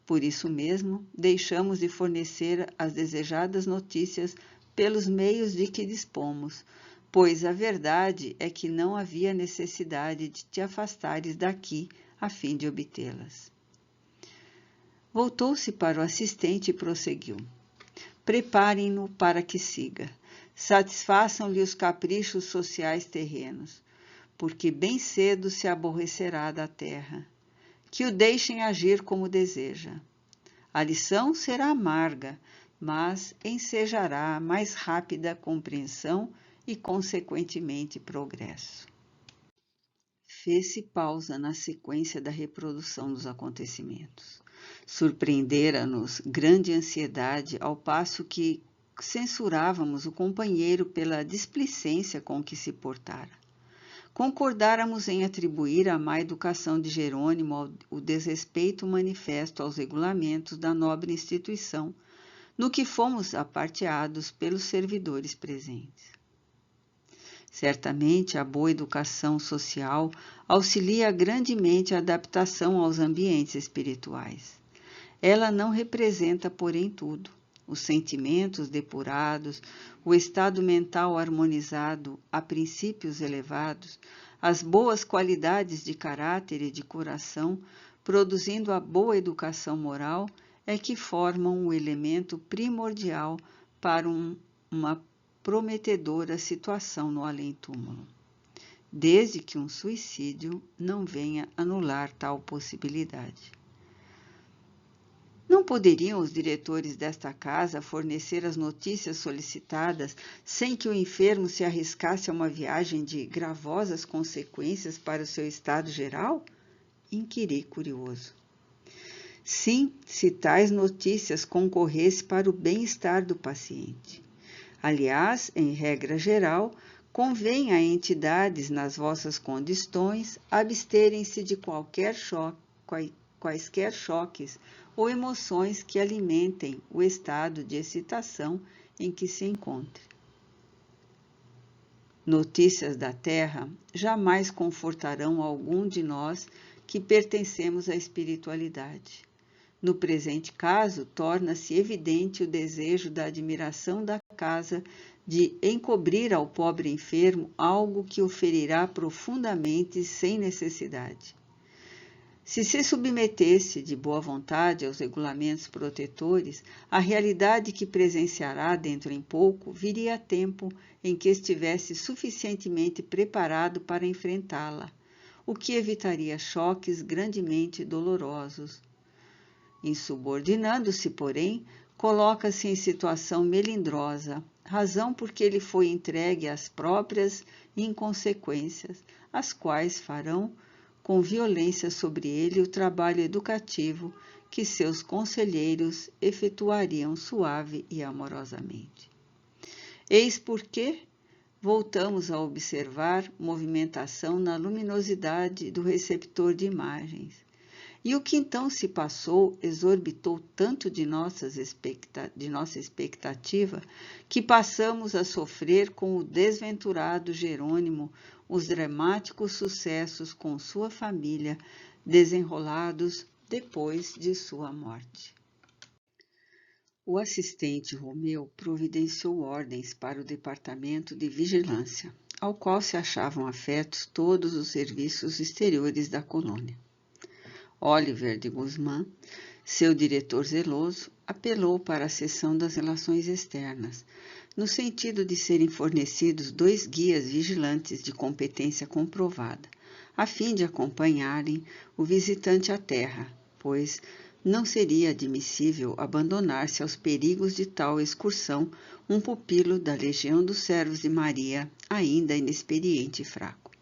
Por isso mesmo, deixamos de fornecer as desejadas notícias pelos meios de que dispomos, pois a verdade é que não havia necessidade de te afastares daqui a fim de obtê-las. Voltou-se para o assistente e prosseguiu. Preparem-no para que siga. Satisfaçam-lhe os caprichos sociais terrenos, porque bem cedo se aborrecerá da terra. Que o deixem agir como deseja. A lição será amarga, mas ensejará mais rápida compreensão e, consequentemente, progresso. Fez-se pausa na sequência da reprodução dos acontecimentos. Surpreendera-nos grande ansiedade, ao passo que censurávamos o companheiro pela displicência com que se portara. concordáramos em atribuir à má educação de Jerônimo o desrespeito manifesto aos regulamentos da nobre instituição, no que fomos aparteados pelos servidores presentes. Certamente, a boa educação social auxilia grandemente a adaptação aos ambientes espirituais. Ela não representa, porém, tudo. Os sentimentos depurados, o estado mental harmonizado a princípios elevados, as boas qualidades de caráter e de coração, produzindo a boa educação moral, é que formam o elemento primordial para uma prometedora situação no além-túmulo, desde que um suicídio não venha anular tal possibilidade. Não poderiam os diretores desta casa fornecer as notícias solicitadas sem que o enfermo se arriscasse a uma viagem de gravosas consequências para o seu estado geral? Inquiri curioso. Sim, se tais notícias concorressem para o bem-estar do paciente. Aliás, em regra geral, convém a entidades nas vossas condições absterem-se de quaisquer choques ou emoções que alimentem o estado de excitação em que se encontre. Notícias da terra jamais confortarão algum de nós que pertencemos à espiritualidade. No presente caso, torna-se evidente o desejo da admiração da casa de encobrir ao pobre enfermo algo que o ferirá profundamente sem necessidade. Se submetesse de boa vontade aos regulamentos protetores, a realidade que presenciará dentro em pouco viria a tempo em que estivesse suficientemente preparado para enfrentá-la, o que evitaria choques grandemente dolorosos. Insubordinando-se, porém, coloca-se em situação melindrosa, razão porque ele foi entregue às próprias inconsequências, as quais farão com violência sobre ele o trabalho educativo que seus conselheiros efetuariam suave e amorosamente. Eis porque voltamos a observar movimentação na luminosidade do receptor de imagens. E o que então se passou exorbitou tanto de nossa expectativa que passamos a sofrer com o desventurado Jerônimo os dramáticos sucessos com sua família desenrolados depois de sua morte. O assistente Romeu providenciou ordens para o departamento de vigilância, ao qual se achavam afetos todos os serviços exteriores da colônia. Oliver de Guzmán, seu diretor zeloso, apelou para a seção das relações externas, no sentido de serem fornecidos 2 guias vigilantes de competência comprovada, a fim de acompanharem o visitante à terra, pois não seria admissível abandonar-se aos perigos de tal excursão um pupilo da Legião dos Servos de Maria, ainda inexperiente e fraco.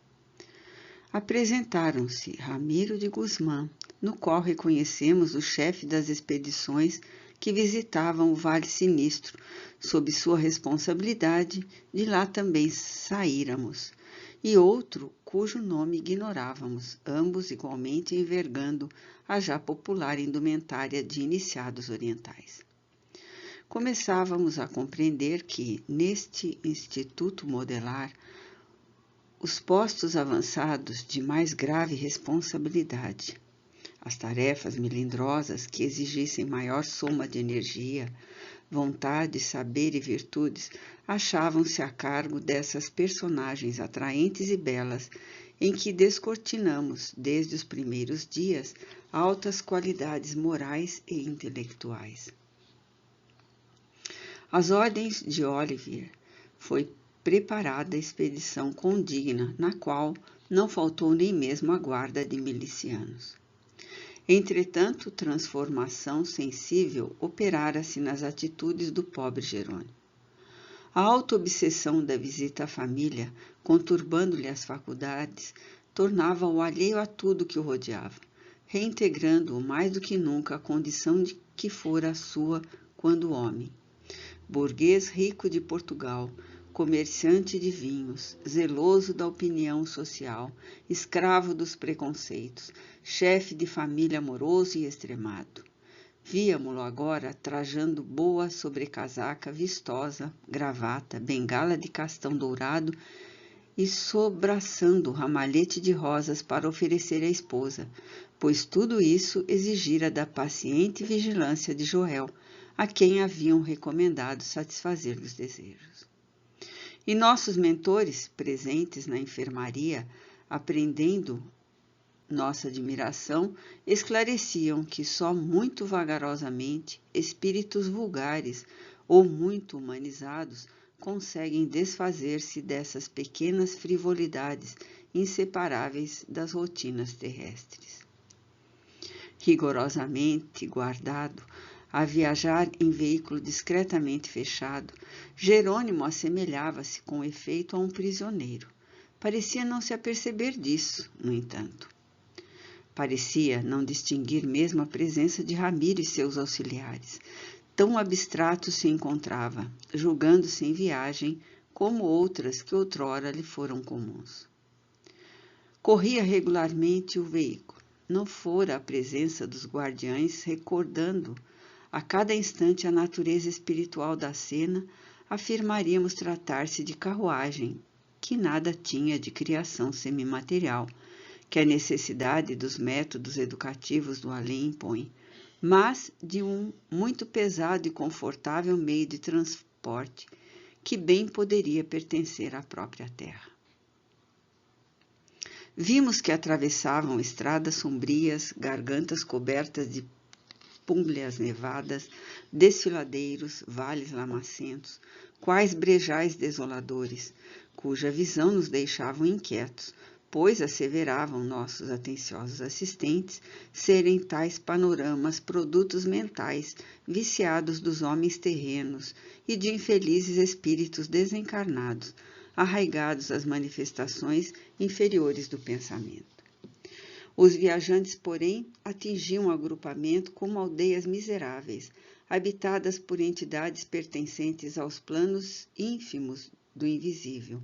Apresentaram-se Ramiro de Guzmán, no qual reconhecemos o chefe das expedições que visitavam o Vale Sinistro, sob sua responsabilidade, de lá também saíramos, e outro cujo nome ignorávamos, ambos igualmente envergando a já popular indumentária de iniciados orientais. Começávamos a compreender que, neste instituto modelar, os postos avançados de mais grave responsabilidade, as tarefas melindrosas que exigissem maior soma de energia, vontade, saber e virtudes, achavam-se a cargo dessas personagens atraentes e belas, em que descortinamos, desde os primeiros dias, altas qualidades morais e intelectuais. Às ordens de Olivier, foi preparada a expedição condigna, na qual não faltou nem mesmo a guarda de milicianos. Entretanto, transformação sensível operara-se nas atitudes do pobre Jerônimo. A auto-obsessão da visita à família, conturbando-lhe as faculdades, tornava-o alheio a tudo que o rodeava, reintegrando-o mais do que nunca à condição de que fora a sua quando homem. Burguês rico de Portugal, comerciante de vinhos, zeloso da opinião social, escravo dos preconceitos, chefe de família amoroso e extremado. Víamo-lo agora trajando boa sobrecasaca vistosa, gravata, bengala de castão dourado e sobraçando ramalhete de rosas para oferecer à esposa, pois tudo isso exigira da paciente vigilância de Joel, a quem haviam recomendado satisfazer os desejos. E nossos mentores, presentes na enfermaria, aprendendo nossa admiração, esclareciam que só muito vagarosamente espíritos vulgares ou muito humanizados conseguem desfazer-se dessas pequenas frivolidades inseparáveis das rotinas terrestres. Rigorosamente guardado, a viajar em veículo discretamente fechado, Jerônimo assemelhava-se com efeito a um prisioneiro. Parecia não se aperceber disso, no entanto. Parecia não distinguir mesmo a presença de Ramiro e seus auxiliares. Tão abstrato se encontrava, julgando-se em viagem, como outras que outrora lhe foram comuns. Corria regularmente o veículo. Não fora a presença dos guardiães recordando a cada instante a natureza espiritual da cena, afirmaríamos tratar-se de carruagem, que nada tinha de criação semimaterial, que a necessidade dos métodos educativos do além impõe, mas de um muito pesado e confortável meio de transporte, que bem poderia pertencer à própria terra. Vimos que atravessavam estradas sombrias, gargantas cobertas de púmblias nevadas, desfiladeiros, vales lamacentos, quais brejais desoladores, cuja visão nos deixavam inquietos, pois asseveravam nossos atenciosos assistentes serem tais panoramas produtos mentais viciados dos homens terrenos e de infelizes espíritos desencarnados, arraigados às manifestações inferiores do pensamento. Os viajantes, porém, atingiam o agrupamento como aldeias miseráveis, habitadas por entidades pertencentes aos planos ínfimos do invisível,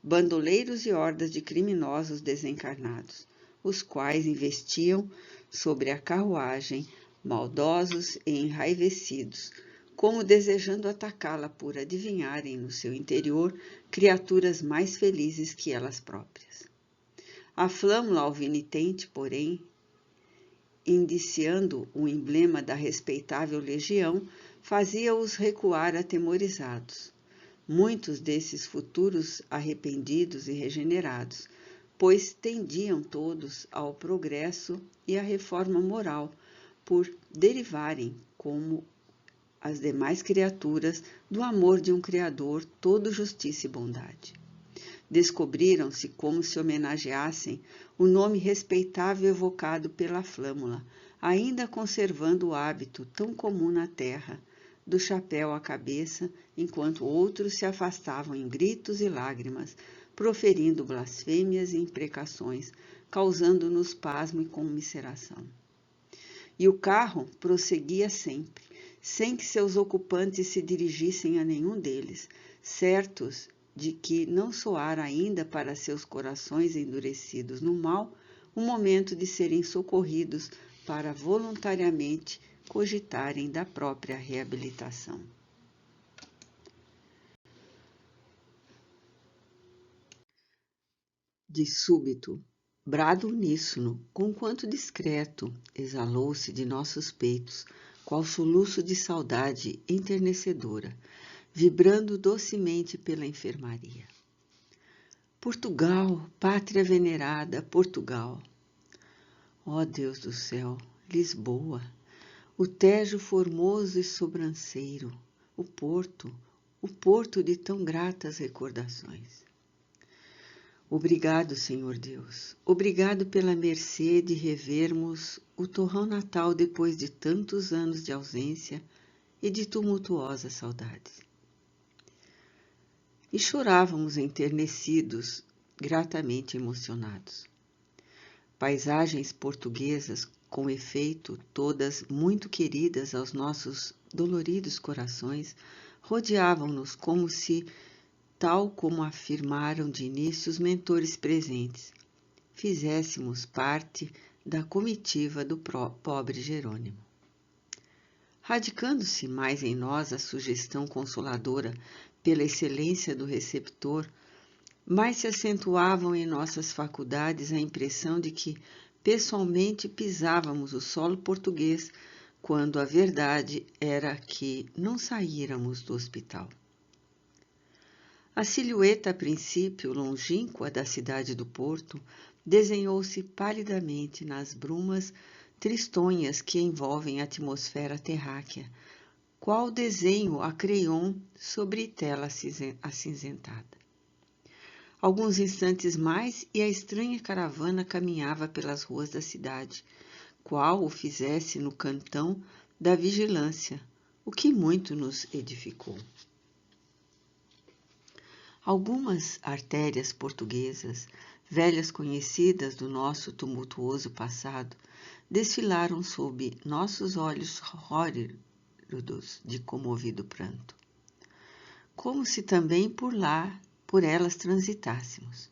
bandoleiros e hordas de criminosos desencarnados, os quais investiam sobre a carruagem, maldosos e enraivecidos, como desejando atacá-la por adivinharem no seu interior criaturas mais felizes que elas próprias. A flâmula alvinitente, porém, indiciando o emblema da respeitável legião, fazia-os recuar atemorizados. Muitos desses futuros arrependidos e regenerados, pois tendiam todos ao progresso e à reforma moral, por derivarem, como as demais criaturas, do amor de um Criador todo justiça e bondade. Descobriram-se como se homenageassem o nome respeitável evocado pela flâmula, ainda conservando o hábito tão comum na terra, do chapéu à cabeça, enquanto outros se afastavam em gritos e lágrimas, proferindo blasfêmias e imprecações, causando-nos pasmo e comiseração. E o carro prosseguia sempre, sem que seus ocupantes se dirigissem a nenhum deles, certos de que não soara ainda para seus corações endurecidos no mal o momento de serem socorridos para voluntariamente cogitarem da própria reabilitação. De súbito, brado uníssono, conquanto discreto, exalou-se de nossos peitos, qual soluço de saudade enternecedora, vibrando docemente pela enfermaria. Portugal, pátria venerada, Portugal! Ó Deus do céu, Lisboa, o Tejo formoso e sobranceiro, o porto de tão gratas recordações. Obrigado, Senhor Deus, obrigado pela mercê de revermos o torrão natal depois de tantos anos de ausência e de tumultuosas saudades. E chorávamos enternecidos, gratamente emocionados. Paisagens portuguesas, com efeito, todas muito queridas aos nossos doloridos corações, rodeavam-nos como se tal como afirmaram de início os mentores presentes, fizéssemos parte da comitiva do pobre Jerônimo. Radicando-se mais em nós a sugestão consoladora pela excelência do receptor, mais se acentuavam em nossas faculdades a impressão de que pessoalmente pisávamos o solo português, quando a verdade era que não saíramos do hospital. A silhueta, a princípio longínqua da cidade do Porto, desenhou-se palidamente nas brumas tristonhas que envolvem a atmosfera terráquea, qual desenho a crayon sobre tela acinzentada. Alguns instantes mais e a estranha caravana caminhava pelas ruas da cidade, qual o fizesse no cantão da vigilância, o que muito nos edificou. Algumas artérias portuguesas, velhas conhecidas do nosso tumultuoso passado, desfilaram sob nossos olhos róridos de comovido pranto, como se também por elas transitássemos.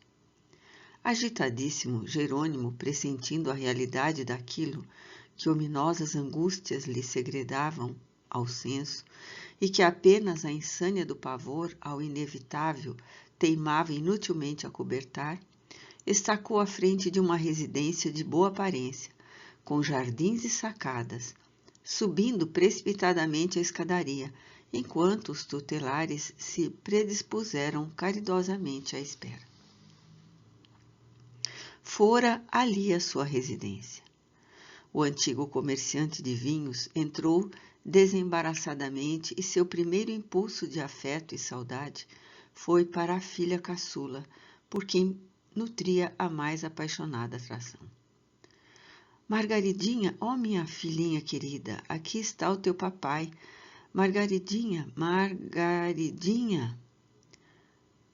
Agitadíssimo, Jerônimo, pressentindo a realidade daquilo que ominosas angústias lhe segredavam ao senso, e que apenas a insânia do pavor ao inevitável teimava inutilmente a cobertar, estacou à frente de uma residência de boa aparência, com jardins e sacadas, subindo precipitadamente a escadaria, enquanto os tutelares se predispuseram caridosamente à espera. Fora ali a sua residência. O antigo comerciante de vinhos entrou desembaraçadamente e seu primeiro impulso de afeto e saudade foi para a filha caçula, por quem nutria a mais apaixonada atração. Margaridinha, ó minha filhinha querida, aqui está o teu papai. Margaridinha, Margaridinha,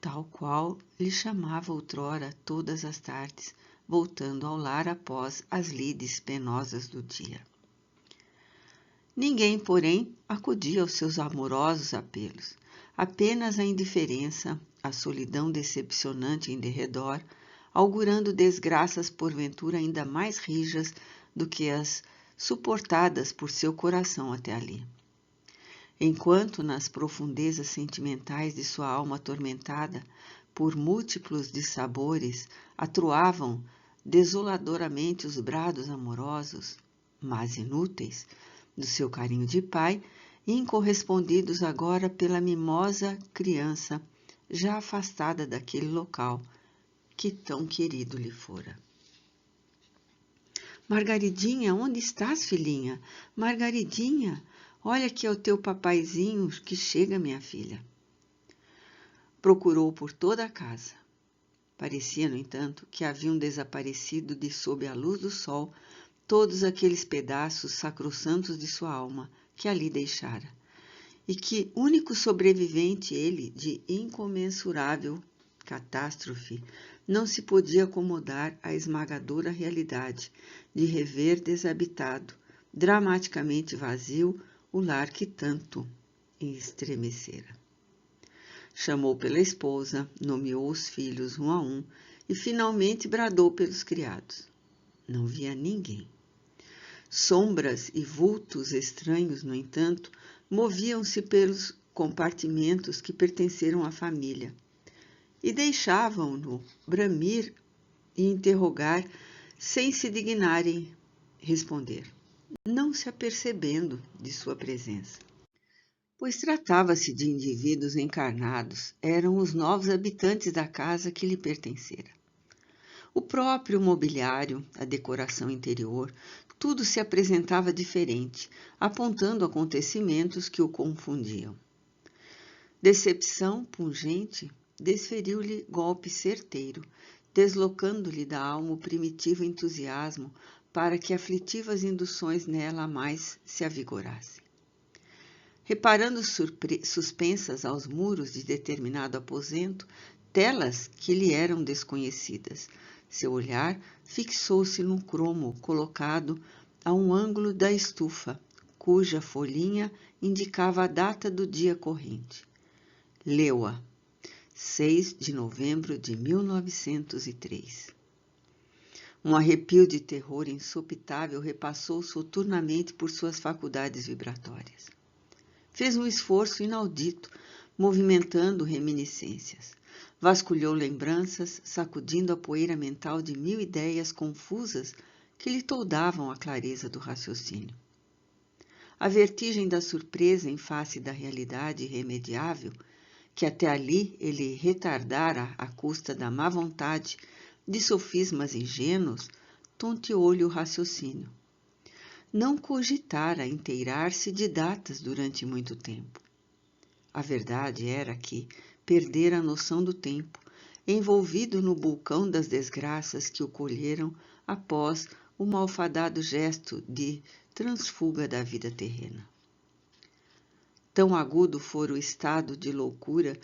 tal qual lhe chamava outrora todas as tardes, voltando ao lar após as lides penosas do dia. Ninguém, porém, acudia aos seus amorosos apelos. Apenas a indiferença, a solidão decepcionante em derredor, augurando desgraças porventura ainda mais rijas do que as suportadas por seu coração até ali. Enquanto nas profundezas sentimentais de sua alma atormentada por múltiplos dissabores atroavam desoladoramente os brados amorosos, mas inúteis, do seu carinho de pai, incorrespondidos agora pela mimosa criança, já afastada daquele local que tão querido lhe fora. Margaridinha, onde estás, filhinha? Margaridinha, olha que é o teu papaizinho que chega, minha filha. Procurou por toda a casa. Parecia, no entanto, que haviam desaparecido de sob a luz do sol todos aqueles pedaços sacrossantos de sua alma que ali deixara, e que único sobrevivente ele de incomensurável catástrofe não se podia acomodar à esmagadora realidade de rever desabitado, dramaticamente vazio, o lar que tanto estremecera. Chamou pela esposa, nomeou os filhos um a um e finalmente bradou pelos criados. Não via ninguém. Sombras e vultos estranhos, no entanto, moviam-se pelos compartimentos que pertenceram à família e deixavam-no bramir e interrogar sem se dignarem responder, não se apercebendo de sua presença. Pois tratava-se de indivíduos encarnados, eram os novos habitantes da casa que lhe pertencera. O próprio mobiliário, a decoração interior, tudo se apresentava diferente, apontando acontecimentos que o confundiam. Decepção pungente desferiu-lhe golpe certeiro, deslocando-lhe da alma o primitivo entusiasmo para que aflitivas induções nela mais se avigorassem. Reparando suspensas aos muros de determinado aposento, telas que lhe eram desconhecidas, seu olhar fixou-se num cromo colocado a um ângulo da estufa, cuja folhinha indicava a data do dia corrente. Leu-a. 6 de novembro de 1903. Um arrepio de terror insopitável repassou soturnamente por suas faculdades vibratórias. Fez um esforço inaudito, movimentando reminiscências. Vasculhou lembranças, sacudindo a poeira mental de 1000 ideias confusas que lhe toldavam a clareza do raciocínio. A vertigem da surpresa em face da realidade irremediável, que até ali ele retardara à custa da má vontade de sofismas ingênuos, tonteou-lhe o raciocínio. Não cogitara inteirar-se de datas durante muito tempo. A verdade era que perdera a noção do tempo, envolvido no vulcão das desgraças que o colheram após o malfadado gesto de transfuga da vida terrena. Tão agudo fora o estado de loucura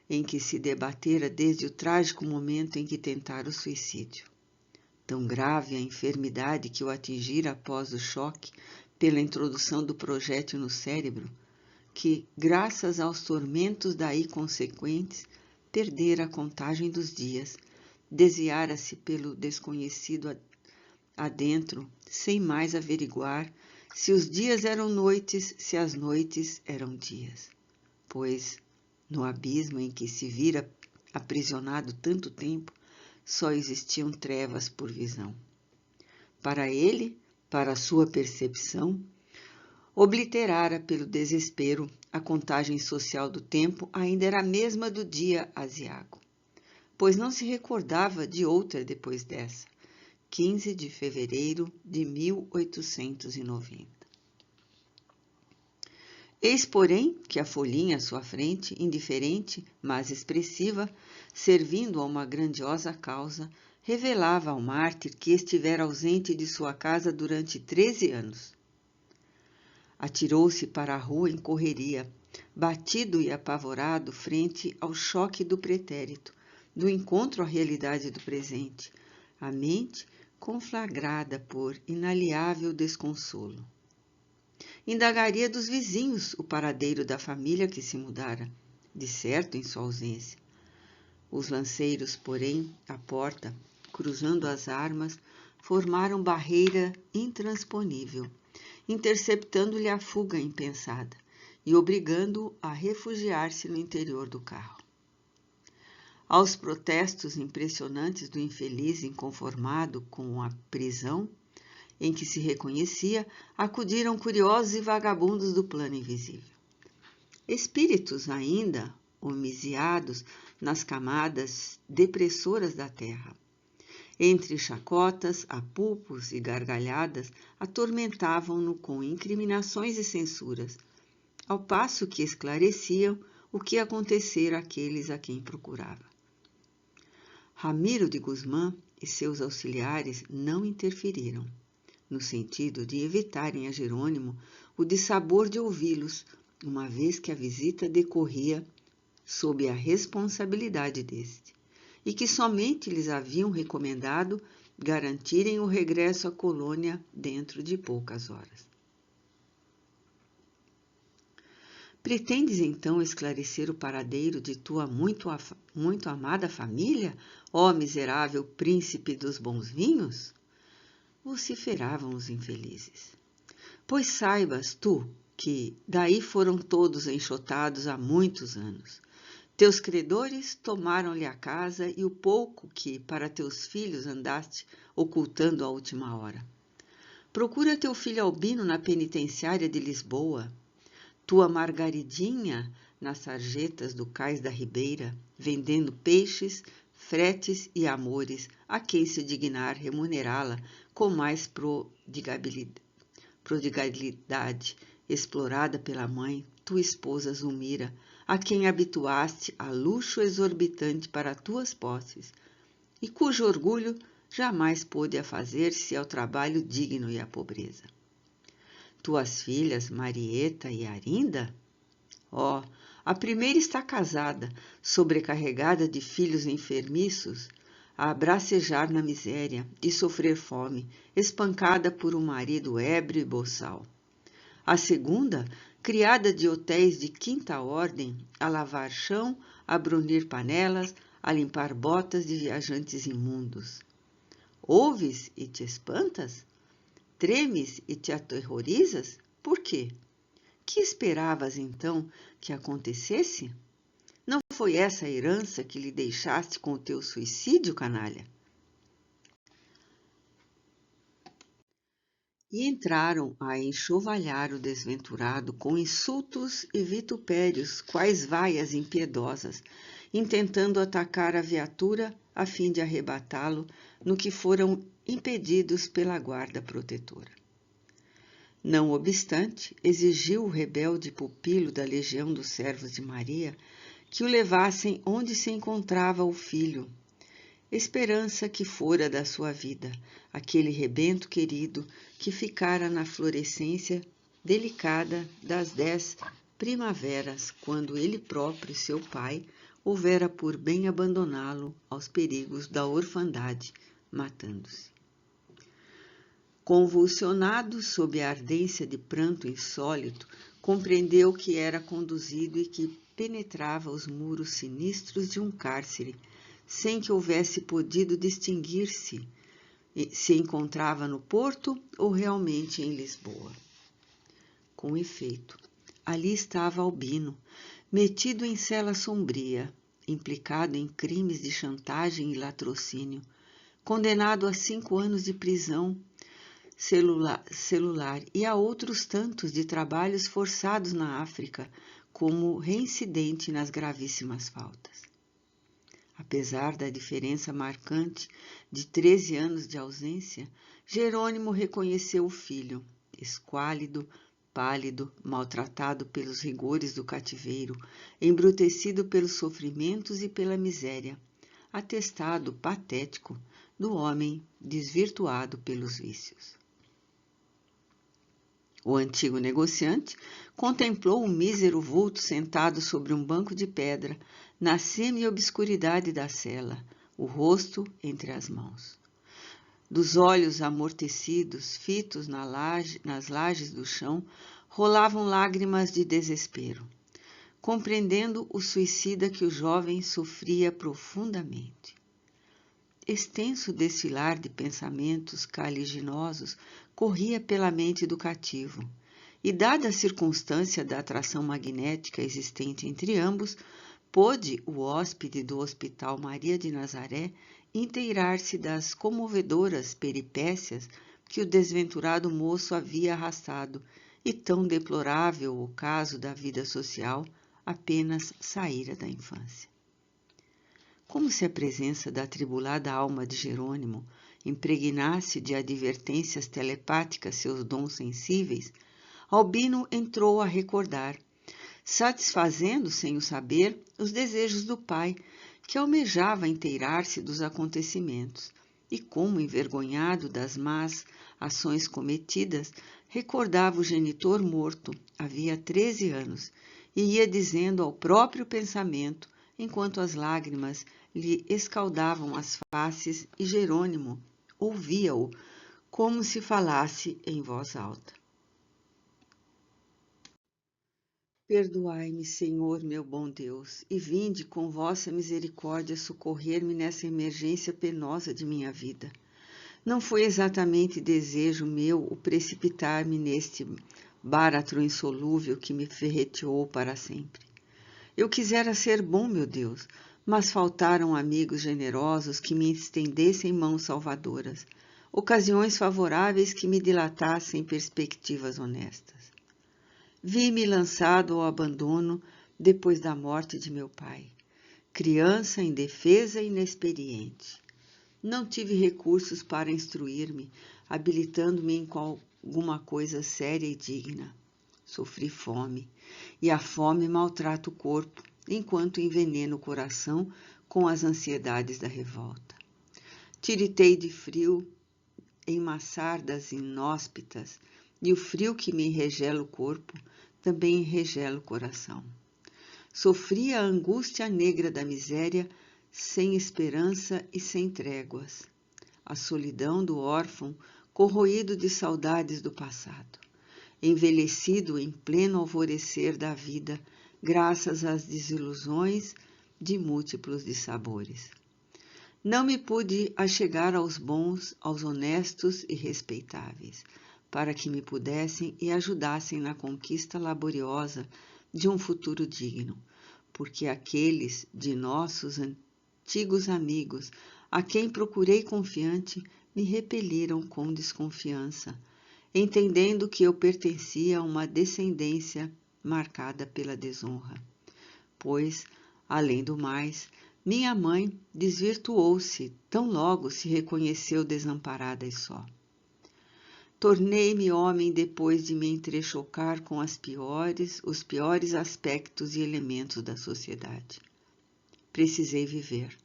em que se debatera desde o trágico momento em que tentara o suicídio. Tão grave a enfermidade que o atingira após o choque pela introdução do projétil no cérebro, que, graças aos tormentos daí consequentes, perdera a contagem dos dias, desviara-se pelo desconhecido adentro, sem mais averiguar se os dias eram noites, se as noites eram dias. Pois, no abismo em que se vira aprisionado tanto tempo, só existiam trevas por visão. Para ele, para a sua percepção, obliterara pelo desespero, a contagem social do tempo ainda era a mesma do dia aziago, pois não se recordava de outra depois dessa, 15 de fevereiro de 1890. Eis, porém, que a folhinha à sua frente, indiferente, mas expressiva, servindo a uma grandiosa causa, revelava ao mártir que estivera ausente de sua casa durante 13 anos. Atirou-se para a rua em correria, batido e apavorado frente ao choque do pretérito, do encontro à realidade do presente, a mente conflagrada por inaliável desconsolo. Indagaria dos vizinhos o paradeiro da família que se mudara, de certo em sua ausência. Os lanceiros, porém, à porta, cruzando as armas, formaram barreira intransponível, interceptando-lhe a fuga impensada e obrigando-o a refugiar-se no interior do carro. Aos protestos impressionantes do infeliz inconformado com a prisão, em que se reconhecia, acudiram curiosos e vagabundos do plano invisível. Espíritos ainda homiciados nas camadas depressoras da terra. Entre chacotas, apupos e gargalhadas, atormentavam-no com incriminações e censuras, ao passo que esclareciam o que acontecera àqueles a quem procurava. Ramiro de Guzmán e seus auxiliares não interferiram, no sentido de evitarem a Jerônimo o dissabor de ouvi-los, uma vez que a visita decorria sob a responsabilidade deste, e que somente lhes haviam recomendado garantirem o regresso à colônia dentro de poucas horas. Pretendes então esclarecer o paradeiro de tua muito amada família, ó miserável príncipe dos bons vinhos? Vociferavam os infelizes. Pois saibas tu que daí foram todos enxotados há muitos anos. Teus credores tomaram-lhe a casa e o pouco que para teus filhos andaste ocultando à última hora. Procura teu filho Albino na penitenciária de Lisboa, tua Margaridinha nas sarjetas do cais da Ribeira, vendendo peixes, fretes e amores a quem se dignar remunerá-la com mais prodigalidade, explorada pela mãe, tua esposa Zulmira, a quem habituaste a luxo exorbitante para tuas posses, e cujo orgulho jamais pôde afazer-se ao trabalho digno e à pobreza. Tuas filhas Marieta e Arinda? Oh, a primeira está casada, sobrecarregada de filhos enfermiços, a bracejar na miséria e sofrer fome, espancada por um marido ébrio e boçal. A segunda, criada de hotéis de quinta ordem, a lavar chão a brunir panelas, a limpar botas de viajantes imundos. Ouves e te espantas? Tremes e te aterrorizas? Por quê? Que esperavas então que acontecesse? Não foi essa a herança que lhe deixaste com o teu suicídio, canalha? E entraram a enxovalhar o desventurado com insultos e vitupérios, quais vaias impiedosas, intentando atacar a viatura a fim de arrebatá-lo, no que foram impedidos pela guarda protetora. Não obstante, exigiu o rebelde pupilo da legião dos servos de Maria que o levassem onde se encontrava o filho, esperança que fora da sua vida, aquele rebento querido que ficara na florescência delicada das 10 primaveras, quando ele próprio, seu pai, houvera por bem abandoná-lo aos perigos da orfandade, matando-se. Convulsionado sob a ardência de pranto insólito, compreendeu que era conduzido e que penetrava os muros sinistros de um cárcere, sem que houvesse podido distinguir-se se encontrava no Porto ou realmente em Lisboa. Com efeito, ali estava Albino, metido em cela sombria, implicado em crimes de chantagem e latrocínio, condenado a 5 anos de prisão celular e a outros tantos de trabalhos forçados na África, como reincidente nas gravíssimas faltas. Apesar da diferença marcante de 13 anos de ausência, Jerônimo reconheceu o filho, esquálido, pálido, maltratado pelos rigores do cativeiro, embrutecido pelos sofrimentos e pela miséria, atestado patético do homem desvirtuado pelos vícios. O antigo negociante contemplou o mísero vulto sentado sobre um banco de pedra, na semi-obscuridade da cela, o rosto entre as mãos. Dos olhos amortecidos, fitos nas lajes do chão, rolavam lágrimas de desespero, compreendendo o suicida que o jovem sofria profundamente. Extenso desfilar de pensamentos caliginosos corria pela mente do cativo, e dada a circunstância da atração magnética existente entre ambos, pôde o hóspede do Hospital Maria de Nazaré inteirar-se das comovedoras peripécias que o desventurado moço havia arrastado, e tão deplorável o caso da vida social apenas saíra da infância. Como se a presença da atribulada alma de Jerônimo impregnasse de advertências telepáticas seus dons sensíveis, Albino entrou a recordar, satisfazendo, sem o saber, os desejos do pai, que almejava inteirar-se dos acontecimentos, e como envergonhado das más ações cometidas, recordava o genitor morto havia 13 anos, e ia dizendo ao próprio pensamento, enquanto as lágrimas lhe escaldavam as faces, e Jerônimo ouvia-o como se falasse em voz alta. Perdoai-me, Senhor, meu bom Deus, e vinde com vossa misericórdia socorrer-me nessa emergência penosa de minha vida. Não foi exatamente desejo meu o precipitar-me neste báratro insolúvel que me ferreteou para sempre. Eu quisera ser bom, meu Deus, mas faltaram amigos generosos que me estendessem mãos salvadoras, ocasiões favoráveis que me dilatassem perspectivas honestas. Vi-me lançado ao abandono depois da morte de meu pai, criança indefesa e inexperiente. Não tive recursos para instruir-me, habilitando-me em alguma coisa séria e digna. Sofri fome, e a fome maltrata o corpo, enquanto envenena o coração com as ansiedades da revolta. Tiritei de frio em maçardas inóspitas, e o frio que me enregela o corpo também enregela o coração. Sofri a angústia negra da miséria, sem esperança e sem tréguas. A solidão do órfão, corroído de saudades do passado. Envelhecido em pleno alvorecer da vida, graças às desilusões de múltiplos dissabores. Não me pude achegar aos bons, aos honestos e respeitáveis, para que me pudessem e ajudassem na conquista laboriosa de um futuro digno, porque aqueles de nossos antigos amigos, a quem procurei confiante, me repeliram com desconfiança, entendendo que eu pertencia a uma descendência marcada pela desonra. Pois, além do mais, minha mãe desvirtuou-se tão logo se reconheceu desamparada e só. Tornei-me homem depois de me entrechocar com os piores aspectos e elementos da sociedade. Precisei viver.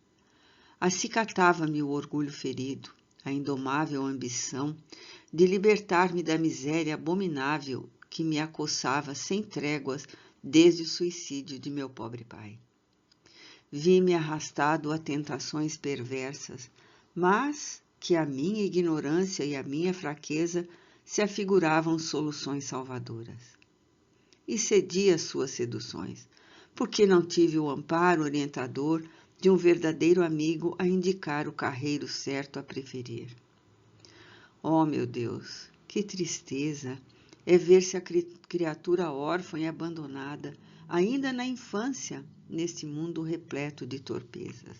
Acicatava-me o orgulho ferido, a indomável ambição de libertar-me da miséria abominável que me acossava sem tréguas desde o suicídio de meu pobre pai. Vi-me arrastado a tentações perversas, mas que a minha ignorância e a minha fraqueza se afiguravam soluções salvadoras. E cedi às suas seduções, porque não tive o amparo orientador de um verdadeiro amigo a indicar o carreiro certo a preferir. Oh, meu Deus, que tristeza é ver-se a criatura órfã e abandonada, ainda na infância, neste mundo repleto de torpezas.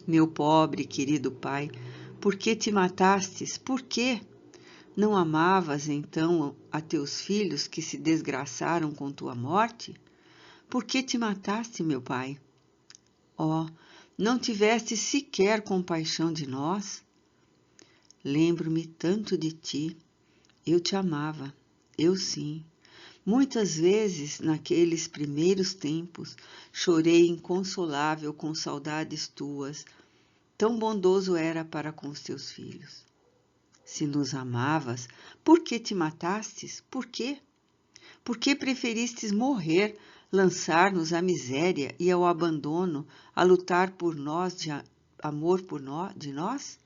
Meu pobre, querido pai, por que te matastes? Por quê? Não amavas, então, a teus filhos que se desgraçaram com tua morte? Por que te mataste, meu pai? Oh, não tiveste sequer compaixão de nós? Lembro-me tanto de ti. Eu te amava, eu sim. Muitas vezes, naqueles primeiros tempos, chorei inconsolável com saudades tuas. Tão bondoso era para com os teus filhos. Se nos amavas, por que te matastes? Por quê? Por que preferistes morrer, lançar-nos à miséria e ao abandono, a lutar por nós, de amor de nós?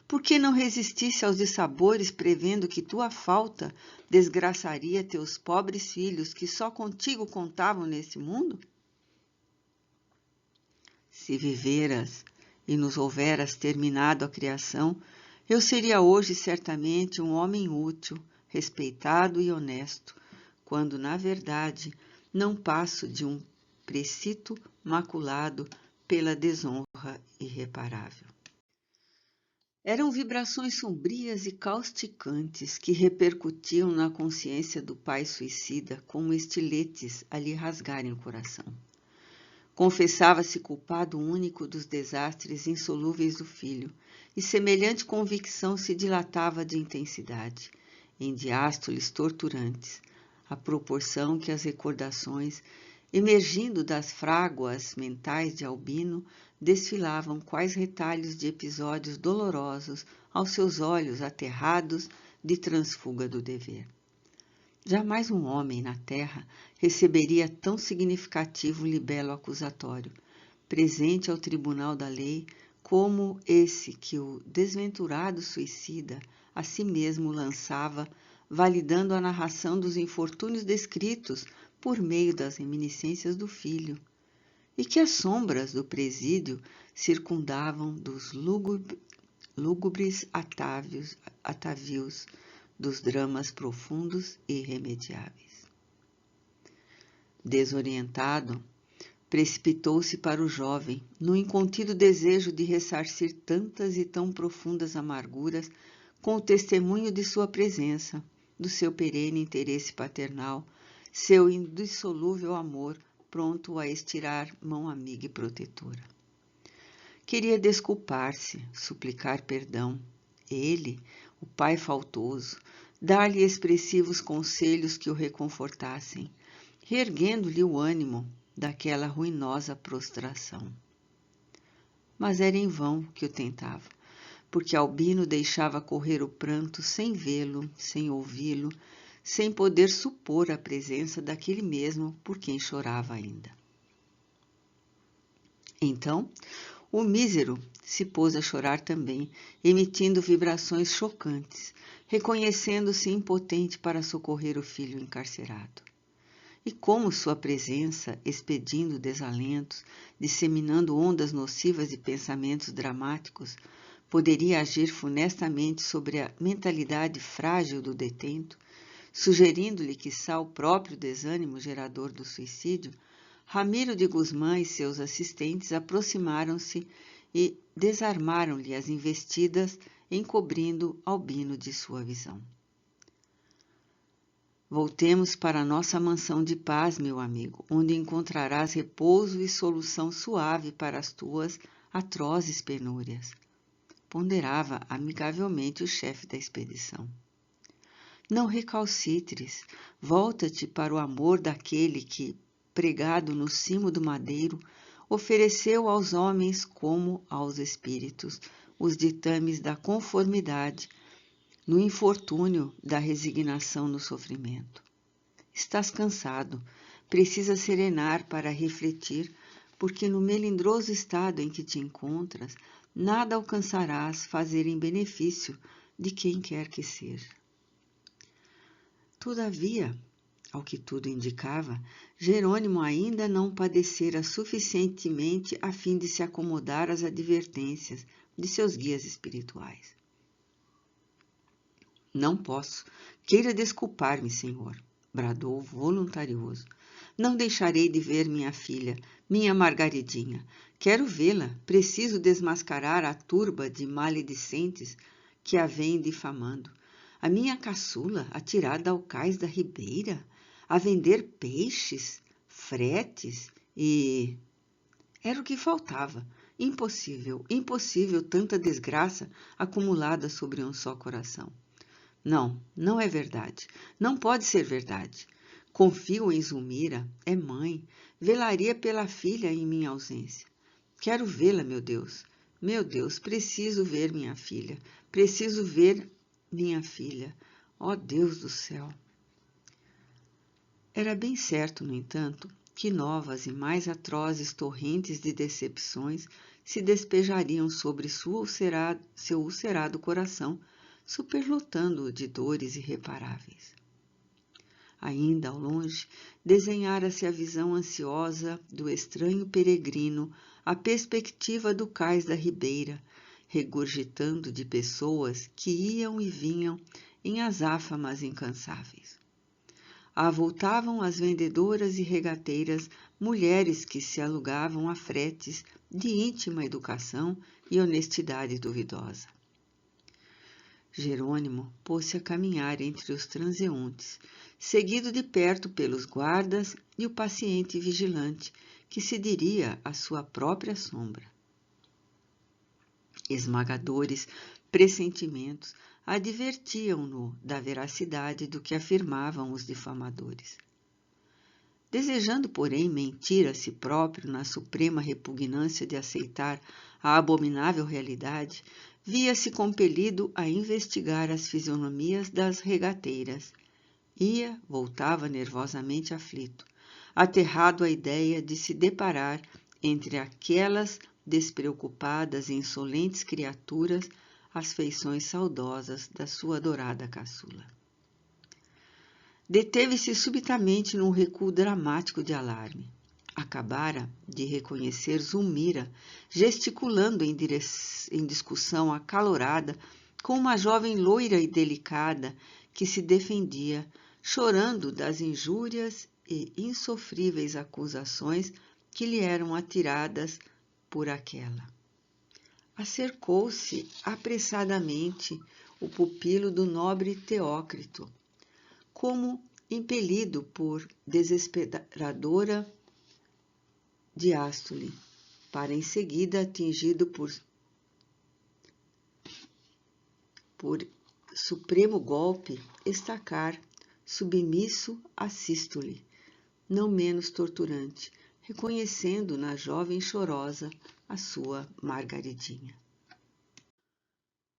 Por que não resistisse aos dissabores, prevendo que tua falta desgraçaria teus pobres filhos, que só contigo contavam neste mundo? Se viveras e nos houveras terminado a criação, eu seria hoje certamente um homem útil, respeitado e honesto, quando, na verdade, não passo de um precito maculado pela desonra irreparável. Eram vibrações sombrias e causticantes que repercutiam na consciência do pai suicida como estiletes a lhe rasgarem o coração. Confessava-se culpado único dos desastres insolúveis do filho, e semelhante convicção se dilatava de intensidade, em diástoles torturantes, à proporção que as recordações, emergindo das fráguas mentais de Albino, desfilavam quais retalhos de episódios dolorosos aos seus olhos aterrados de transfuga do dever. Jamais um homem na terra receberia tão significativo libelo acusatório, presente ao tribunal da lei, como esse que o desventurado suicida a si mesmo lançava, validando a narração dos infortúnios descritos por meio das reminiscências do filho, e que as sombras do presídio circundavam dos lúgubres atavios dos dramas profundos e irremediáveis. Desorientado, precipitou-se para o jovem, no incontido desejo de ressarcir tantas e tão profundas amarguras com o testemunho de sua presença, do seu perene interesse paternal, seu indissolúvel amor, pronto a estirar mão amiga e protetora. Queria desculpar-se, suplicar perdão. Ele, o pai faltoso, dar-lhe expressivos conselhos que o reconfortassem, reerguendo-lhe o ânimo daquela ruinosa prostração. Mas era em vão que o tentava, porque Albino deixava correr o pranto sem vê-lo, sem ouvi-lo, sem poder supor a presença daquele mesmo por quem chorava ainda. Então, o mísero se pôs a chorar também, emitindo vibrações chocantes, reconhecendo-se impotente para socorrer o filho encarcerado. e como sua presença, expedindo desalentos, disseminando ondas nocivas de pensamentos dramáticos, poderia agir funestamente sobre a mentalidade frágil do detento, sugerindo-lhe quiçá o próprio desânimo gerador do suicídio, Ramiro de Guzmán e seus assistentes aproximaram-se e desarmaram-lhe as investidas, encobrindo Albino de sua visão. Voltemos para a nossa mansão de paz, meu amigo, onde encontrarás repouso e solução suave para as tuas atrozes penúrias, ponderava amigavelmente o chefe da expedição. Não recalcitres, volta-te para o amor daquele que, pregado no cimo do madeiro, ofereceu aos homens como aos espíritos os ditames da conformidade, no infortúnio da resignação no sofrimento. Estás cansado, precisa serenar para refletir, porque no melindroso estado em que te encontras, nada alcançarás fazer em benefício de quem quer que seja. Todavia, ao que tudo indicava, Jerônimo ainda não padecera suficientemente a fim de se acomodar às advertências de seus guias espirituais. Não posso. Queira desculpar-me, senhor, bradou voluntarioso. Não deixarei de ver minha filha, minha Margaridinha. Quero vê-la. Preciso desmascarar a turba de maledicentes que a vêm difamando. A minha caçula atirada ao cais da ribeira, a vender peixes, fretes e... Era o que faltava. Impossível, impossível tanta desgraça acumulada sobre um só coração. Não, não é verdade. Não pode ser verdade. Confio em Zulmira, é mãe. Velaria pela filha em minha ausência. Quero vê-la, meu Deus. Meu Deus, preciso ver minha filha. Preciso ver minha filha. Ó Deus do céu! Era bem certo, no entanto, que novas e mais atrozes torrentes de decepções se despejariam sobre seu ulcerado coração, superlotando-o de dores irreparáveis. Ainda ao longe, desenhara-se a visão ansiosa do estranho peregrino, a perspectiva do cais da ribeira, regurgitando de pessoas que iam e vinham em azáfamas incansáveis. Avultavam as vendedoras e regateiras, mulheres que se alugavam a fretes de íntima educação e honestidade duvidosa. Jerônimo pôs-se a caminhar entre os transeuntes, seguido de perto pelos guardas e o paciente vigilante, que se diria a sua própria sombra. Esmagadores pressentimentos advertiam-no da veracidade do que afirmavam os difamadores. Desejando, porém, mentir a si próprio na suprema repugnância de aceitar a abominável realidade, via-se compelido a investigar as fisionomias das regateiras. Ia, voltava nervosamente aflito, aterrado à ideia de se deparar entre aquelas despreocupadas e insolentes criaturas as feições saudosas da sua adorada caçula. Deteve-se subitamente num recuo dramático de alarme. Acabara de reconhecer Zulmira, gesticulando em discussão acalorada com uma jovem loira e delicada que se defendia, chorando das injúrias e insofríveis acusações que lhe eram atiradas por aquela. Acercou-se apressadamente o pupilo do nobre Teócrito, como impelido por desesperadora diástole, para em seguida, atingido por supremo golpe, estacar, submisso à sístole, não menos torturante, reconhecendo na jovem chorosa a sua Margaridinha.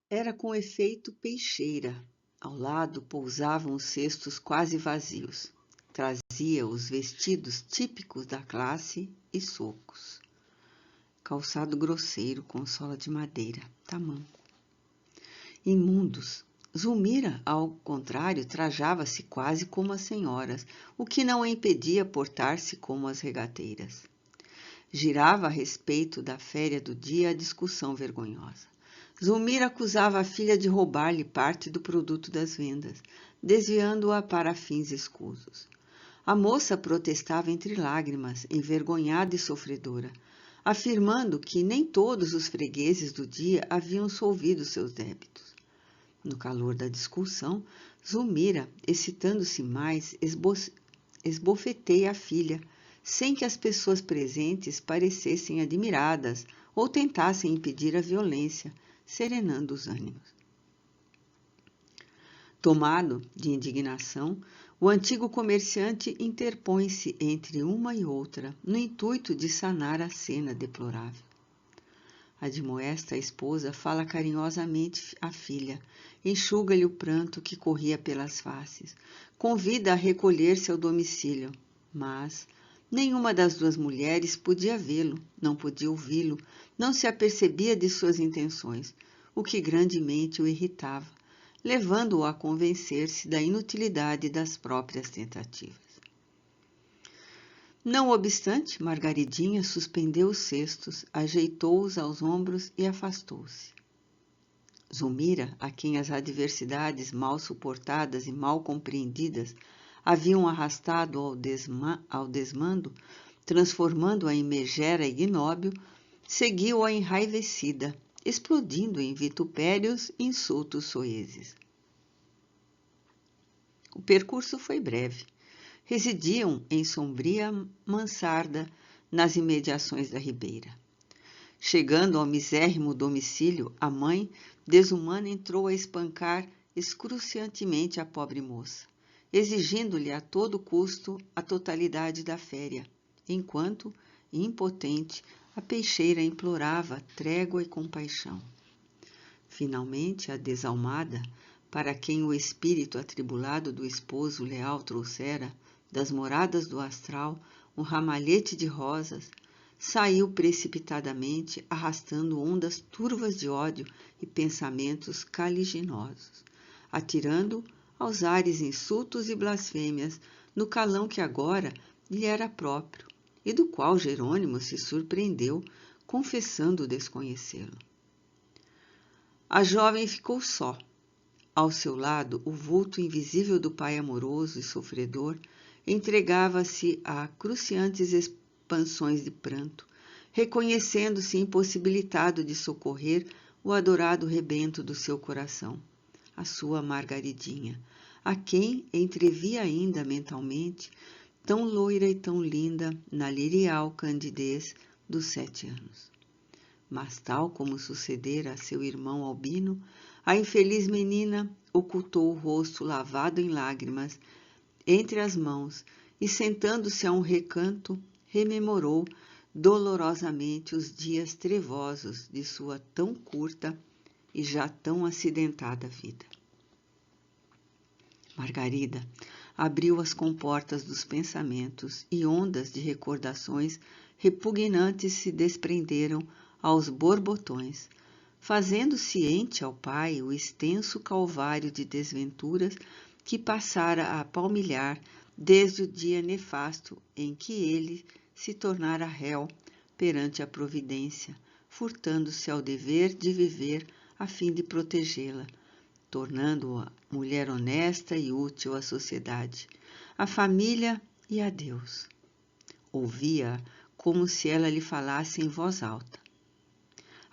Era com efeito peixeira. Ao lado pousavam os cestos quase vazios. Trazia os vestidos típicos da classe e socos. Calçado grosseiro com sola de madeira, tamanco. Imundos, Zulmira, ao contrário, trajava-se quase como as senhoras, o que não a impedia portar-se como as regateiras. Girava a respeito da féria do dia a discussão vergonhosa. Zulmira acusava a filha de roubar-lhe parte do produto das vendas, desviando-a para fins escusos. A moça protestava entre lágrimas, envergonhada e sofredora, afirmando que nem todos os fregueses do dia haviam solvido seus débitos. No calor da discussão, Zulmira, excitando-se mais, esbofeteia a filha, sem que as pessoas presentes parecessem admiradas ou tentassem impedir a violência, serenando os ânimos. Tomado de indignação, o antigo comerciante interpõe-se entre uma e outra, no intuito de sanar a cena deplorável. Admoesta a esposa fala carinhosamente à filha, enxuga-lhe o pranto que corria pelas faces, convida a recolher-se ao domicílio, mas nenhuma das duas mulheres podia vê-lo, não podia ouvi-lo, não se apercebia de suas intenções, o que grandemente o irritava, levando-o a convencer-se da inutilidade das próprias tentativas. Não obstante, Margaridinha suspendeu os cestos, ajeitou-os aos ombros e afastou-se. Zulmira, a quem as adversidades mal suportadas e mal compreendidas haviam arrastado ao desmando, transformando-a em megera ignóbil, seguiu-a enraivecida, explodindo em vitupérios e insultos soezes. O percurso foi breve. Residiam em sombria mansarda nas imediações da ribeira. Chegando ao misérrimo domicílio, a mãe, desumana, entrou a espancar excruciantemente a pobre moça, exigindo-lhe a todo custo a totalidade da féria, enquanto, impotente, a peixeira implorava trégua e compaixão. Finalmente, a desalmada, para quem o espírito atribulado do esposo leal trouxera, das moradas do astral, um ramalhete de rosas, saiu precipitadamente, arrastando ondas turvas de ódio e pensamentos caliginosos, atirando aos ares insultos e blasfêmias no calão que agora lhe era próprio e do qual Jerônimo se surpreendeu, confessando desconhecê-lo. A jovem ficou só. Ao seu lado, o vulto invisível do pai amoroso e sofredor entregava-se a cruciantes expansões de pranto, reconhecendo-se impossibilitado de socorrer o adorado rebento do seu coração, a sua Margaridinha, a quem entrevia ainda mentalmente, tão loira e tão linda na lirial candidez dos 7 anos. Mas, tal como sucedera a seu irmão Albino, a infeliz menina ocultou o rosto lavado em lágrimas entre as mãos e, sentando-se a um recanto, rememorou dolorosamente os dias trevosos de sua tão curta e já tão acidentada vida. Margarida abriu as comportas dos pensamentos e ondas de recordações repugnantes se desprenderam aos borbotões, fazendo ciente ao pai o extenso calvário de desventuras que passara a palmilhar desde o dia nefasto em que ele se tornara réu perante a providência, furtando-se ao dever de viver a fim de protegê-la, tornando-a mulher honesta e útil à sociedade, à família e a Deus. Ouvia-a como se ela lhe falasse em voz alta.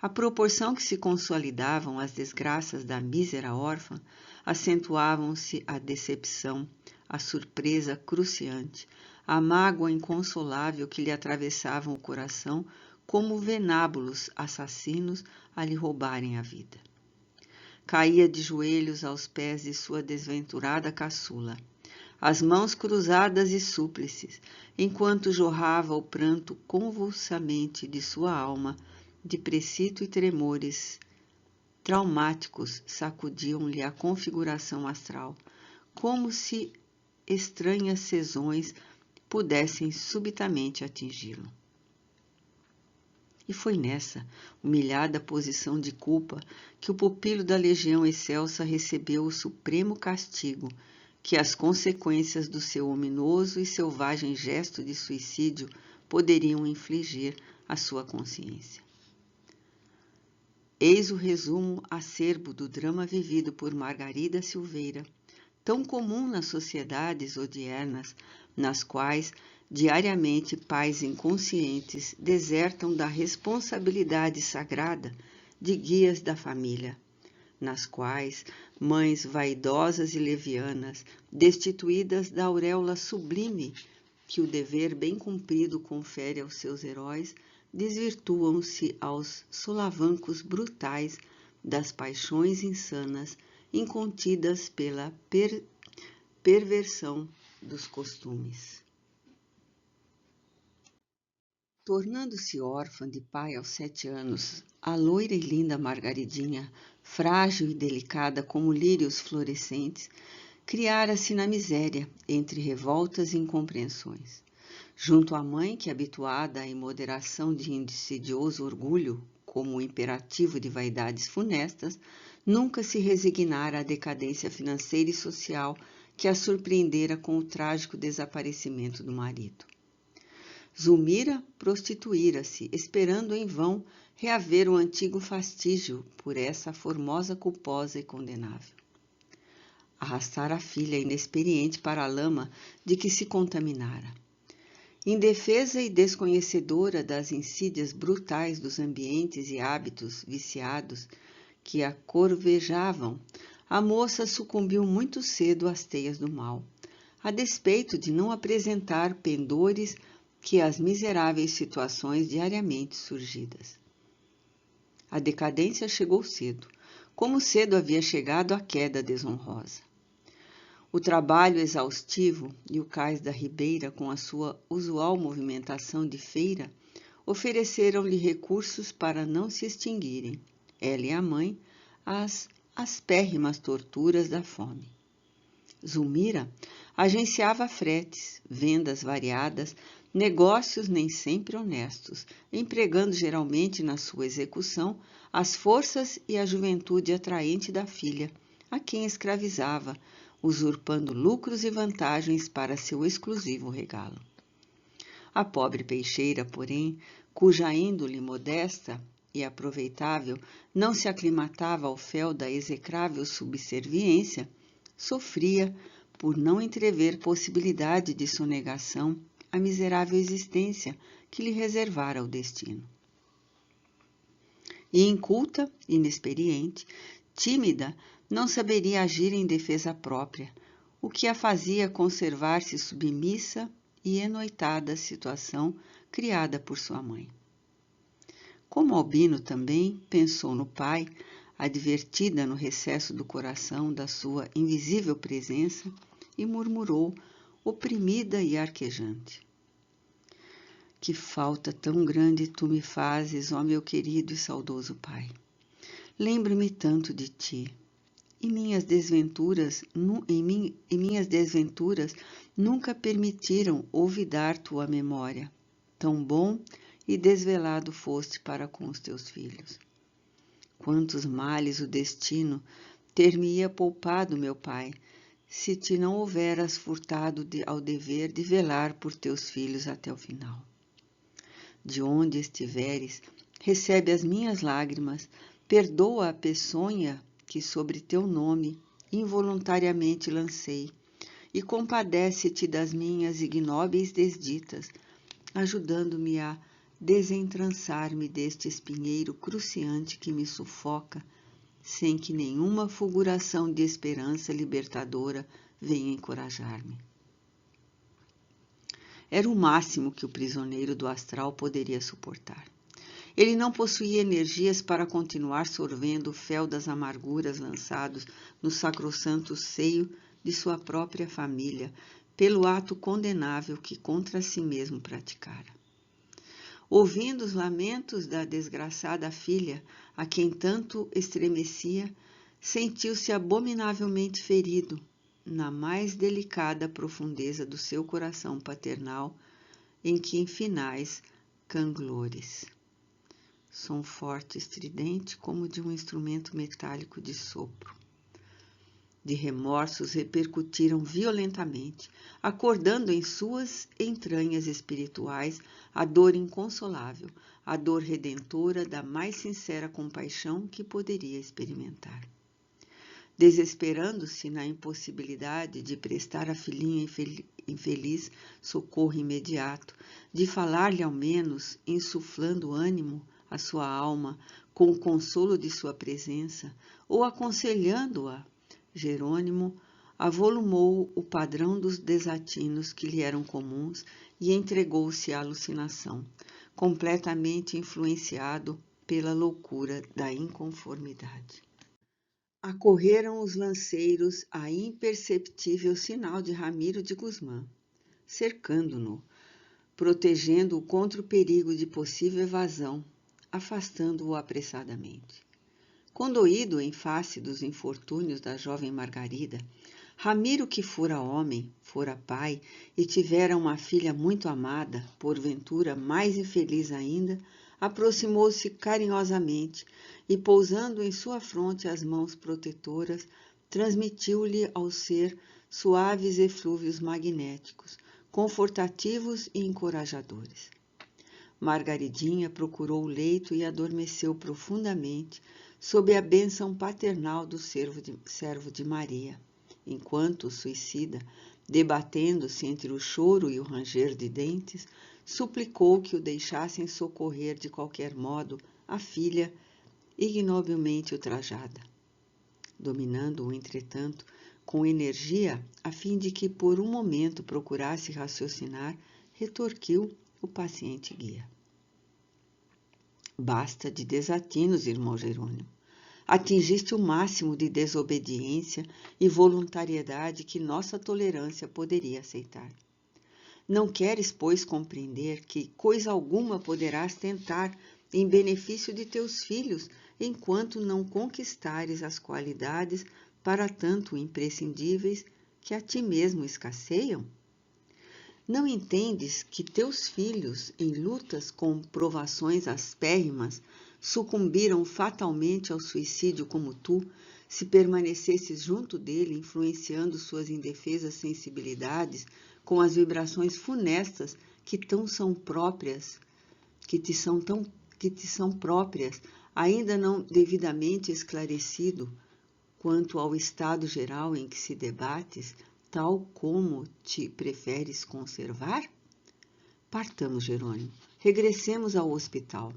À proporção que se consolidavam as desgraças da mísera órfã, acentuavam-se a decepção, a surpresa cruciante, a mágoa inconsolável que lhe atravessavam o coração como venábulos assassinos a lhe roubarem a vida. Caía de joelhos aos pés de sua desventurada caçula, as mãos cruzadas e súplices, enquanto jorrava o pranto convulsamente de sua alma, de precito e tremores traumáticos sacudiam-lhe a configuração astral, como se estranhas sezões pudessem subitamente atingi-lo. E foi nessa humilhada posição de culpa que o pupilo da Legião Excelsa recebeu o supremo castigo que as consequências do seu ominoso e selvagem gesto de suicídio poderiam infligir à sua consciência. Eis o resumo acerbo do drama vivido por Margarida Silveira, tão comum nas sociedades odiernas, nas quais diariamente pais inconscientes desertam da responsabilidade sagrada de guias da família, nas quais mães vaidosas e levianas, destituídas da auréola sublime que o dever bem cumprido confere aos seus heróis, desvirtuam-se aos solavancos brutais das paixões insanas incontidas pela perversão dos costumes. Tornando-se órfã de pai aos 7 anos, a loira e linda Margaridinha, frágil e delicada como lírios florescentes, criara-se na miséria, entre revoltas e incompreensões. Junto à mãe, que, habituada à imoderação de insidioso orgulho, como o imperativo de vaidades funestas, nunca se resignara à decadência financeira e social que a surpreendera com o trágico desaparecimento do marido. Zulmira prostituíra-se, esperando em vão reaver o antigo fastígio por essa formosa culposa e condenável. Arrastara a filha inexperiente para a lama de que se contaminara. Indefesa e desconhecedora das insídias brutais dos ambientes e hábitos viciados que a corvejavam, a moça sucumbiu muito cedo às teias do mal, a despeito de não apresentar pendores que as miseráveis situações diariamente surgidas. A decadência chegou cedo, como cedo havia chegado a queda desonrosa. O trabalho exaustivo e o cais da ribeira, com a sua usual movimentação de feira, ofereceram-lhe recursos para não se extinguirem, ela e a mãe, às aspérrimas torturas da fome. Zulmira agenciava fretes, vendas variadas, negócios nem sempre honestos, empregando geralmente na sua execução as forças e a juventude atraente da filha, a quem escravizava, usurpando lucros e vantagens para seu exclusivo regalo. A pobre peixeira, porém, cuja índole modesta e aproveitável não se aclimatava ao fel da execrável subserviência, sofria por não entrever possibilidade de sonegação a miserável existência que lhe reservara o destino. E inculta, inexperiente, tímida, não saberia agir em defesa própria, o que a fazia conservar-se submissa e enoitada à situação criada por sua mãe. Como Albino também pensou no pai, advertida no recesso do coração da sua invisível presença, e murmurou, oprimida e arquejante: que falta tão grande tu me fazes, ó meu querido e saudoso pai. Lembro-me tanto de ti, e minhas desventuras nunca permitiram olvidar tua memória. Tão bom e desvelado foste para com os teus filhos. Quantos males o destino ter-me-ia poupado, meu pai, se te não houveras furtado ao dever de velar por teus filhos até o final. De onde estiveres, recebe as minhas lágrimas, perdoa a peçonha que sobre teu nome involuntariamente lancei, e compadece-te das minhas ignóbeis desditas, ajudando-me a desentrançar-me deste espinheiro cruciante que me sufoca, sem que nenhuma fulguração de esperança libertadora venha encorajar-me. Era o máximo que o prisioneiro do astral poderia suportar. Ele não possuía energias para continuar sorvendo o fel das amarguras lançados no sacrossanto seio de sua própria família, pelo ato condenável que contra si mesmo praticara. Ouvindo os lamentos da desgraçada filha, a quem tanto estremecia, sentiu-se abominavelmente ferido na mais delicada profundeza do seu coração paternal, em que infinais canglores. som forte e estridente como de um instrumento metálico de sopro. De remorsos repercutiram violentamente, acordando em suas entranhas espirituais a dor inconsolável, a dor redentora da mais sincera compaixão que poderia experimentar. Desesperando-se na impossibilidade de prestar à filhinha infeliz socorro imediato, de falar-lhe ao menos, insuflando ânimo à sua alma com o consolo de sua presença, ou aconselhando-a, Jerônimo avolumou o padrão dos desatinos que lhe eram comuns e entregou-se à alucinação, completamente influenciado pela loucura da inconformidade. Acorreram os lanceiros a imperceptível sinal de Ramiro de Guzmán, cercando-no, protegendo-o contra o perigo de possível evasão, afastando-o apressadamente. Condoído em face dos infortúnios da jovem Margarida, Ramiro, que fora homem, fora pai e tivera uma filha muito amada, porventura mais infeliz ainda, aproximou-se carinhosamente e, pousando em sua fronte as mãos protetoras, transmitiu-lhe ao ser suaves eflúvios magnéticos, confortativos e encorajadores. Margaridinha procurou o leito e adormeceu profundamente sob a bênção paternal do servo de Maria, enquanto o suicida, debatendo-se entre o choro e o ranger de dentes, suplicou que o deixassem socorrer de qualquer modo a filha ignobilmente ultrajada. Dominando-o, entretanto, com energia, a fim de que por um momento procurasse raciocinar, retorquiu o paciente guia. Basta de desatinos, irmão Jerônimo. Atingiste o máximo de desobediência e voluntariedade que nossa tolerância poderia aceitar. Não queres, pois, compreender que coisa alguma poderás tentar em benefício de teus filhos, enquanto não conquistares as qualidades para tanto imprescindíveis que a ti mesmo escasseiam? Não entendes que teus filhos, em lutas com provações aspérrimas, sucumbiram fatalmente ao suicídio como tu, se permanecesses junto dele, influenciando suas indefesas sensibilidades com as vibrações funestas que te são próprias, ainda não devidamente esclarecido quanto ao estado geral em que se debates, tal como te preferes conservar? Partamos, Jerônimo, regressemos ao hospital.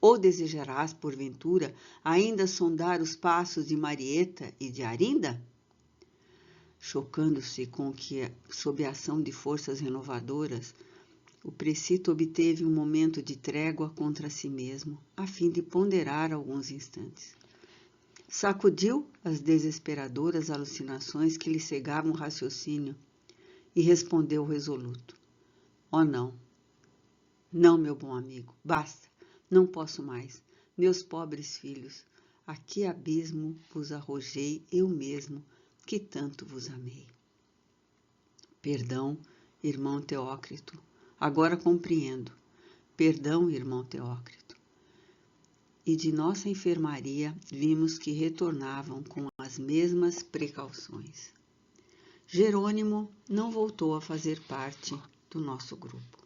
Ou desejarás, porventura, ainda sondar os passos de Marieta e de Arinda? Chocando-se com que, sob a ação de forças renovadoras, o precito obteve um momento de trégua contra si mesmo, a fim de ponderar alguns instantes. Sacudiu as desesperadoras alucinações que lhe cegavam o raciocínio e respondeu resoluto: Oh, não! Não, meu bom amigo, basta! Não posso mais. Meus pobres filhos, a que abismo vos arrojei eu mesmo, que tanto vos amei. Perdão, irmão Teócrito, agora compreendo. Perdão, irmão Teócrito. E de nossa enfermaria vimos que retornavam com as mesmas precauções. Jerônimo não voltou a fazer parte do nosso grupo.